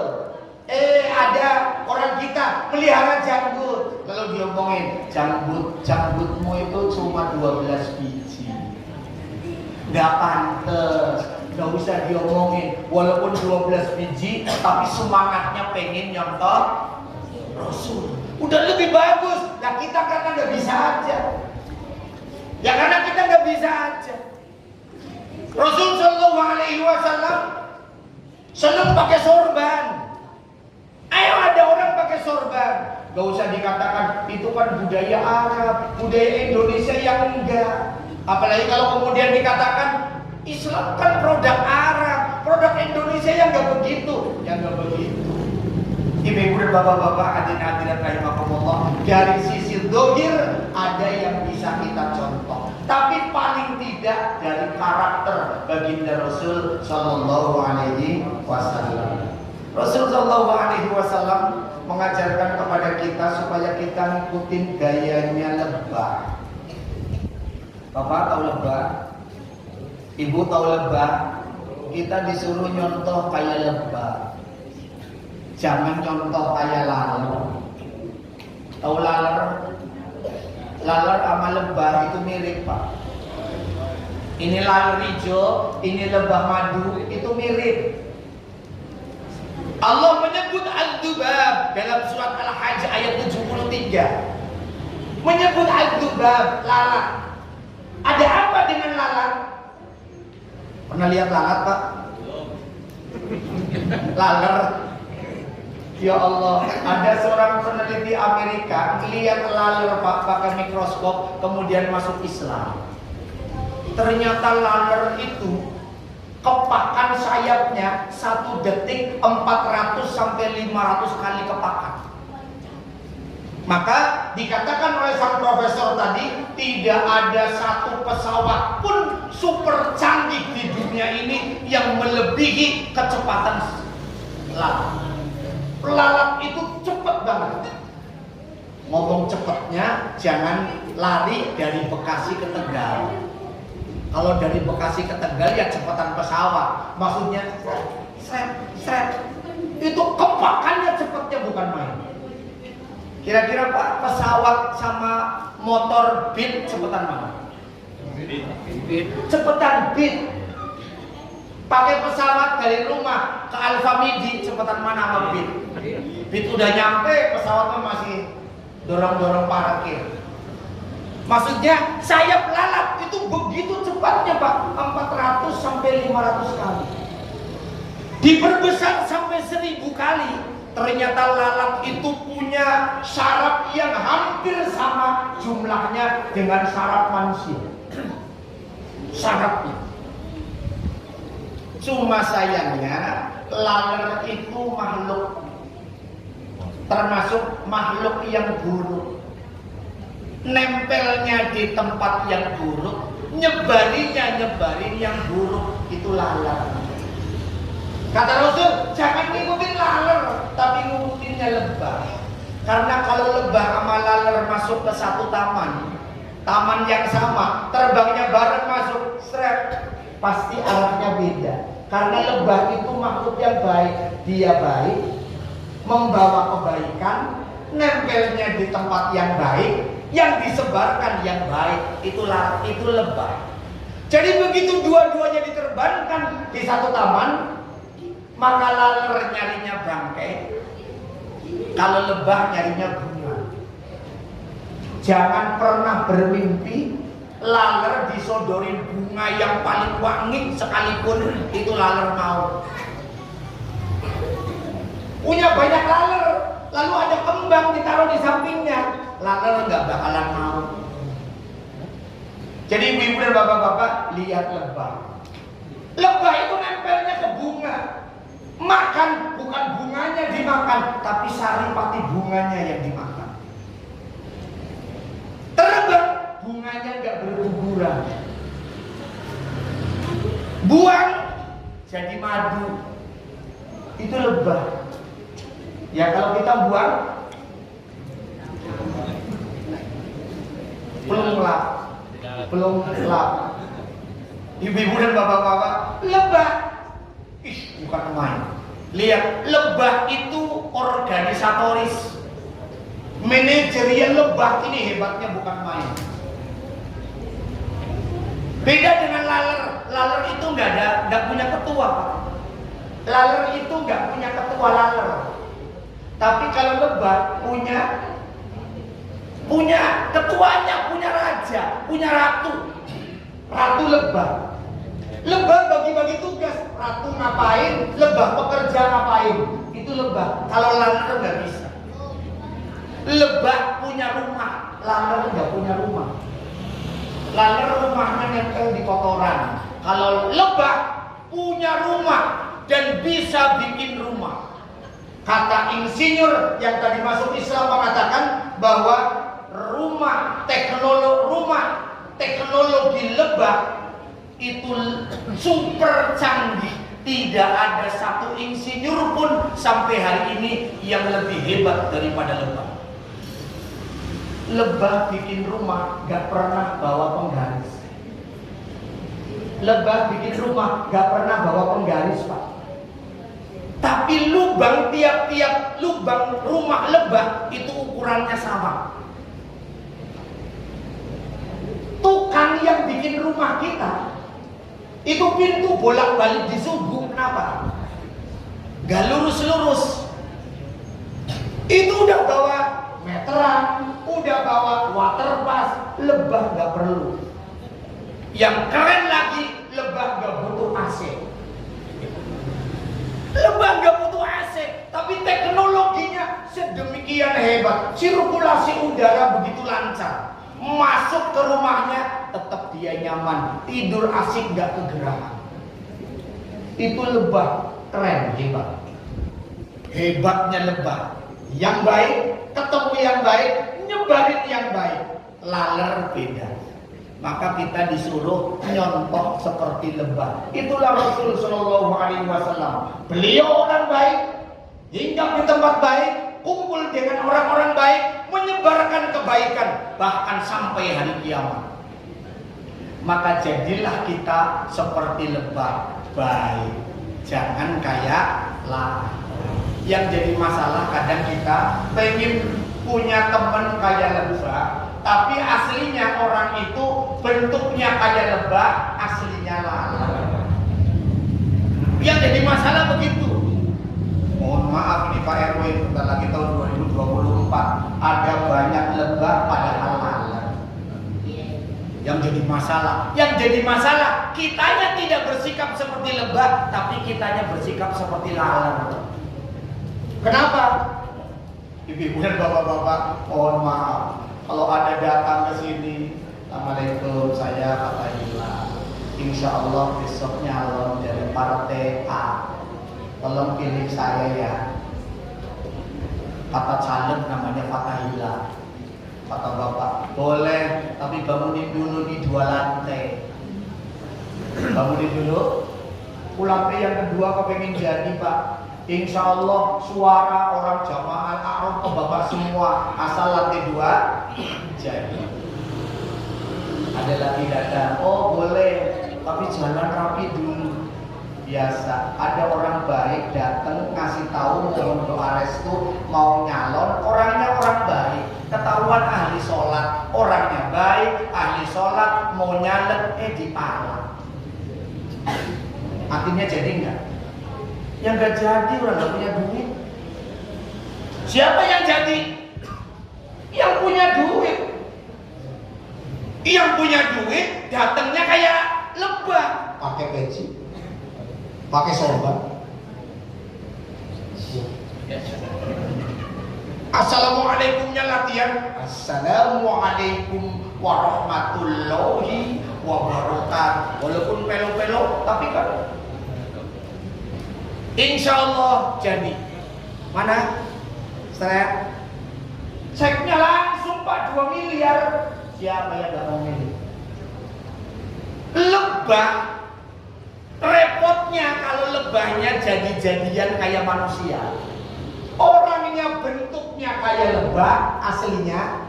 Ada orang kita melihara janggut, lalu diomongin, janggutmu itu cuma 12 biji, nggak pantes, nggak usah diomongin. Walaupun 12 biji, tapi semangatnya pengen nyontoh Rasul, udah lebih bagus. Nah kita karena nggak bisa aja, ya karena kita nggak bisa aja. Rasul Shallallahu Alaihi Wasallam senang pakai sorban. Ayo ada orang pakai sorban, gak usah dikatakan itu kan budaya Arab, budaya Indonesia yang enggak. Apalagi kalau kemudian dikatakan Islam kan produk Arab, produk Indonesia yang enggak begitu, Ibu-ibu dan bapak-bapak, hadirin-hadirat rahimakumullah, dari sisi zahir ada yang bisa kita contoh, tapi paling tidak dari karakter baginda Rasul Shallallahu Alaihi Wasallam. Rasul Shallallahu Alaihi Wasallam mengajarkan kepada kita supaya kita ngikutin gayanya lebah. Bapak tahu lebah? Ibu tahu lebah? Kita disuruh nyontoh kayak lebah. Jangan contoh kayak laler. Tahu laler? Laler sama lebah itu mirip, Pak. Ini laler hijau, ini lebah madu, itu mirip. Allah menyebut al-dzubab dalam surat Al-Hajj ayat 73. Menyebut al-dzubab, lalat. Ada apa dengan lalat? Pernah lihat lalat, Pak? Laler. Ya Allah, ada seorang peneliti Amerika lihat laler, Pak, pakai mikroskop, kemudian masuk Islam. Ternyata laler itu kepakan sayapnya 1 detik 400 sampai 500 kali kepakan. Maka dikatakan oleh sang profesor tadi, tidak ada satu pesawat pun super canggih di dunia ini yang melebihi kecepatan lalat. Lalat itu cepat banget. Ngomong cepatnya, jangan lari dari Bekasi ke Tegal. Kalau dari Bekasi ke Tegal ya cepatan pesawat. Maksudnya seret. Itu kepakannya cepatnya bukan main. Kira-kira Pak, pesawat sama motor Beat cepatan mana? Cepatan Beat. Pakai pesawat dari rumah ke Alfamidi cepatan mana sama Beat? Beat udah nyampe, pesawatnya masih dorong-dorong parkir. Maksudnya sayap lalat itu begitu cepatnya, Pak, 400 sampai 500 kali. Diperbesar sampai 1000 kali. Ternyata lalat itu punya saraf yang hampir sama jumlahnya dengan saraf manusia. Sarafnya. Cuma sayangnya lalat itu makhluk, termasuk makhluk yang buruk. Nempelnya di tempat yang buruk, nyebarin yang buruk, itu lalat. Kata Rasul, jangan ngikutin laler, tapi ngikutinnya lebah. Karena kalau lebah sama laler masuk ke satu taman yang sama, terbangnya bareng masuk, seret, pasti arahnya beda. Karena lebah itu makhluk yang baik, dia baik, membawa kebaikan, nempelnya di tempat yang baik, yang disebarkan yang baik, itu lebah. Jadi begitu dua-duanya diterbangkan di satu taman, maka laler nyarinya bangkai, kalau lebah nyarinya bunga. Jangan pernah bermimpi laler disodorin bunga yang paling wangi sekalipun, itu laler mau. Punya banyak laler, lalu ada kembang ditaruh di sampingnya, laler nggak bakalan mau. Jadi ibu-ibu dan bapak-bapak, lihat lebah. Lebah itu nempelnya ke bunga. Makan bukan bunganya dimakan, tapi saripati bunganya yang dimakan. Terbang, bunganya nggak berguguran. Buang, jadi madu. Itu lebah. Ya kalau kita buang, belum lap. Ibu-ibu dan bapak-bapak, lebah, bukan main. Lihat, lebah itu organisatoris, manajerial. Lebah ini hebatnya bukan main. Beda dengan laler. Laler itu nggak punya ketua, Pak. Laler itu nggak punya ketua laler. Tapi kalau lebah punya ketuanya, punya raja, punya ratu. Ratu lebah. Lebah bagi-bagi tugas. Ratu ngapain, lebah pekerja ngapain. Itu lebah. Kalau laler nggak bisa. Lebah punya rumah, laler nggak punya rumah. Laler rumahnya nempel di kotoran. Kalau lebah punya rumah dan bisa bikin rumah. Kata insinyur yang tadi masuk Islam mengatakan bahwa rumah teknologi lebah itu super canggih. Tidak ada satu insinyur pun sampai hari ini yang lebih hebat daripada lebah. Lebah bikin rumah gak pernah bawa penggaris. Lebah bikin rumah gak pernah bawa penggaris, Pak. Tapi lubang, tiap-tiap lubang rumah lebah itu ukurannya sama. Tukang yang bikin rumah kita itu pintu bolak-balik disuguh. Kenapa? Gak lurus-lurus. Itu udah bawa meteran, udah bawa water pass. Lebah gak perlu. Yang keren lagi, lebah gak butuh AC. Lebah gak butuh AC, tapi teknologinya sedemikian hebat. Sirkulasi udara begitu lancar. Masuk ke rumahnya tetap dia nyaman, tidur asik gak kegerahan. Itu lebah keren, hebat. Hebatnya lebah. Yang baik, ketemu yang baik, nyebarin yang baik. Laler beda. Maka kita disuruh nyontok seperti lebah. Itulah Rasul Shallallahu Alaihi Wasallam. Beliau orang baik, hinggap di tempat baik, kumpul dengan orang-orang baik, menyebarkan kebaikan bahkan sampai hari kiamat. Maka jadilah kita seperti lebah, baik, jangan kayak laler. Yang jadi masalah kadang kita pengen punya teman kayak lebah, tapi aslinya orang itu bentuknya kayak lebah, aslinya laler. Yang jadi masalah begitu. Mohon maaf nih Pak RW, bentar lagi tahun 2024 ada banyak lebah padahal laler. Yang jadi masalah, kitanya tidak bersikap seperti lebah, tapi kitanya bersikap seperti laler. Kenapa? Ibu-ibu dan bapak-bapak, mohon maaf kalau ada datang ke sini, assalamualaikum, saya Fatahillah. Insya Allah besok nyalon dari partai A. Tolong pilih saya ya. Kata caleg namanya Fatahillah. Kata bapak, boleh, tapi bangunin dulu di 2 lantai. Bangunin dulu. Lantai yang kedua kepengen jadi Pak. Insya Allah suara orang jamaah al-a'raf ke bapak semua, asal lantai 2 jadi. Ada lagi datang, oh boleh, tapi jangan rapi dulu. Biasa, ada orang baik datang ngasih tahu mohon doa restu mau nyalon, orangnya orang baik, ketahuan ahli sholat, orangnya baik, ahli sholat mau nyalon, dipalak. Artinya jadi enggak? Yang gak jadi orang gak punya duit. Siapa yang jadi? Yang punya duit. Yang punya duit datangnya kayak lebah, pakai peci, pakai sorban. Assalamualaikumnya latihan. Assalamualaikum warahmatullahi wabarakatuh. Walaupun pelo-pelo tapi kan insya Allah jadi. Mana? Saya ceknya langsung Pak 2 miliar. Siapa yang gak mau milih? Lebah repotnya kalau lebahnya jadi-jadian kayak manusia. Orangnya bentuknya kayak lebah, aslinya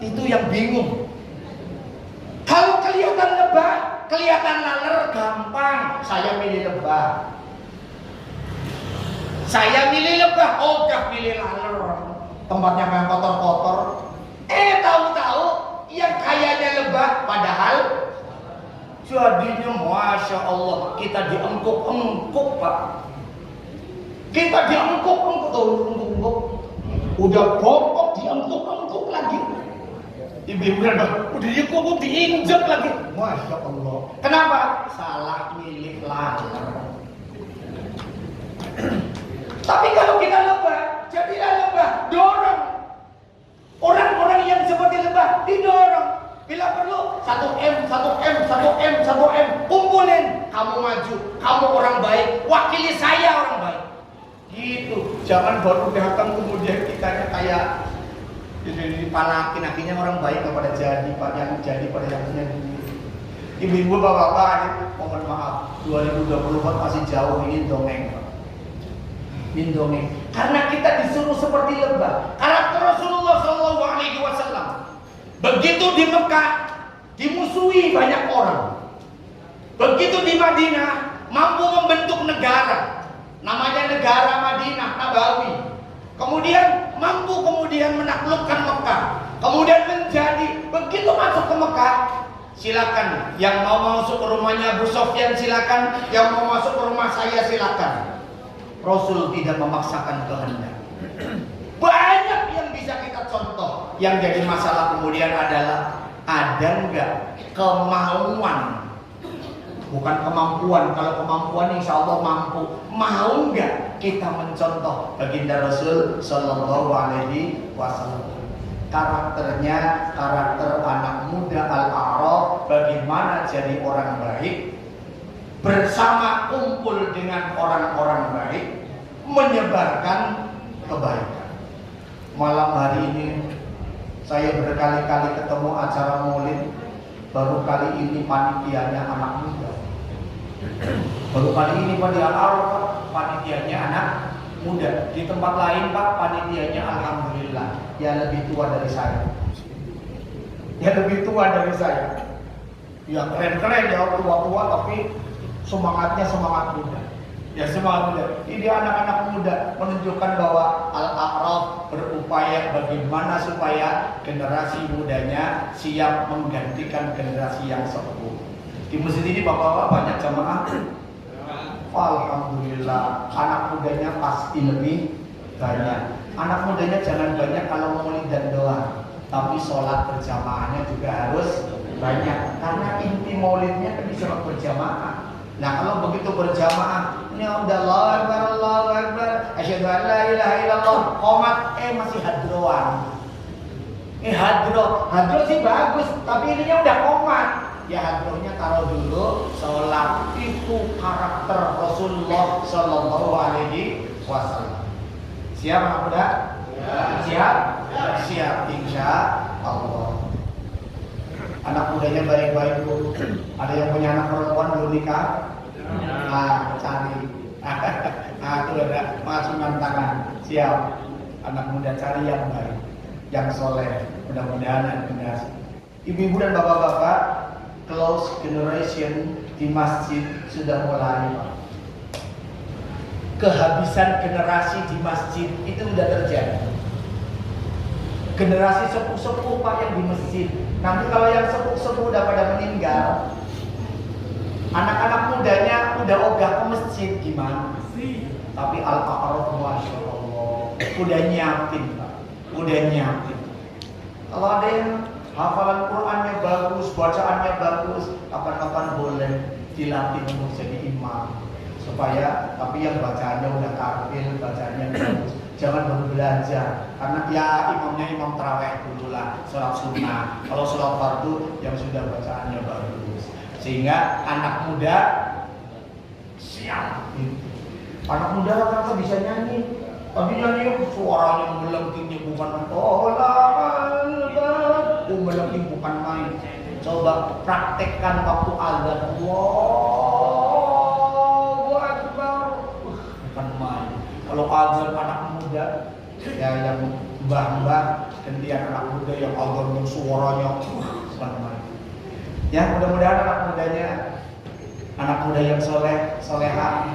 itu yang bingung. Kalau kalian kelihatan lebah, kelihatan laler, gampang. Saya milih lebah. Saya milih lebah, ogah milih laler. Tempatnya memang kotor-kotor. Tahu-tahu yang kayanya lebah, padahal jadinya Masya Allah kita diengkuk-engkuk, Pak. Kita diengkuk-engkuk, engkuk-engkuk. Udah bongkok diengkuk-engkuk lagi. Ibu-ibu udah diengkuk, diinjek lagi. Masya Allah. Kenapa? Salah milih laler. Tapi kalau kita lebah, jadilah lebah, dorong. Orang-orang yang seperti lebah didorong. Bila perlu 1M, 1M, 1M, 1M, kumpulin. Kamu maju, kamu orang baik, wakili saya orang baik. Gitu. Jangan baru datang kemudian kitanya kayak dipalakin, akhirnya orang baik kepada jadi, Pak, yang jadi pada yang punya duit. Ibu-ibu, bapak-bapak, mohon maaf, 2024 masih jauh, ini dongeng, Pak. Ini dongeng. Karena kita disuruh seperti lebah. Karakter Rasulullah SAW. Begitu di Mekah, dimusuhi banyak orang. Begitu di Madinah, mampu membentuk negara. Namanya negara Madinah Nabawi. Kemudian mampu menaklukkan Mekah. Kemudian menjadi, begitu masuk ke Mekah, silakan. Yang mau masuk ke rumahnya Abu Sofyan silakan. Yang mau masuk ke rumah saya silakan. Rasul tidak memaksakan kehendak. Banyak yang bisa kita contoh. Yang jadi masalah kemudian adalah ada nggak kemauan, bukan kemampuan. Kalau kemampuan insya Allah mampu. Mau nggak kita mencontoh baginda Rasul Sallallahu Alaihi Wasallam? Karakternya karakter anak muda Al-A'raf. Bagaimana jadi orang baik, bersama kumpul dengan orang-orang baik, menyebarkan kebaikan. Malam hari ini saya berkali-kali ketemu acara maulid. Baru kali ini panitianya anak muda. Baru kali ini Pak di Al-Araf panitianya anak muda. Di tempat lain Pak panitianya alhamdulillah ya lebih tua dari saya. Ya lebih tua dari saya. Ya keren-keren ya tua-tua tapi semangatnya semangat muda. Ya semangat muda. Ini anak-anak muda menunjukkan bahwa Al-A'raf berupaya bagaimana supaya generasi mudanya siap menggantikan generasi yang sepuh. Di masjid ini bapak-bapak banyak jamaah. Alhamdulillah, anak mudanya pasti lebih banyak. Anak mudanya jangan banyak kalau maulid dan doa, tapi sholat berjamaahnya juga harus banyak. Karena inti maulidnya kan bisa berjamaah. Nah kalau begitu berjamaah, ini udah Allahu Akbar, asyhadu an la ilaha illallah, qomat, masih hadroan. Hadro sih bagus, tapi ininya udah qomat. Ya hadrohnya taruh dulu, sholat. Itu karakter Rasulullah Sallallahu Alaihi Wasallam. Siap anak muda? Ya. Siap? Ya. Siap, insya Allah. Anak mudanya baik-baik Bu. Ada yang punya anak perempuan belum nikah? Cari. Itu ada masukan tangan. Siap. Anak muda cari yang baik, yang soleh. Mudah-mudahan ada generasi. Ibu-ibu dan bapak-bapak, close generation di masjid sudah mulai. Kehabisan generasi di masjid itu sudah terjadi. Generasi sepuh-sepuh Pak yang di masjid. Nanti kalau yang sepuh-sepuh udah pada meninggal, anak-anak mudanya udah ogah ke masjid gimana? Tapi Al-A'raf Masya Allah udah nyiapin Pak, udah nyiapin. Kalau ada yang hafalan Qurannya bagus, bacaannya bagus, kapan-kapan boleh dilatih untuk jadi imam. Supaya, tapi yang bacaannya udah karpil, bacaannya bagus. Jangan baru belajar, karena ya imamnya imam taraweh dulu lah, sholat sunnah. Kalau sholat fardu yang sudah bacaannya bagus, sehingga anak muda siap. Anak muda rata-rata bisa nyanyi, tapi nyanyi suaranya melengkingnya bukan melengking bukan main. Coba praktekkan waktu azan, Allahu Akbar, bukan main. Kalau azan anak muda, ya yang mbah-mbah, gantian anak muda yang azan yang suaranya bukan main. Ya, mudah-mudahan anak muda yang soleh, soleha.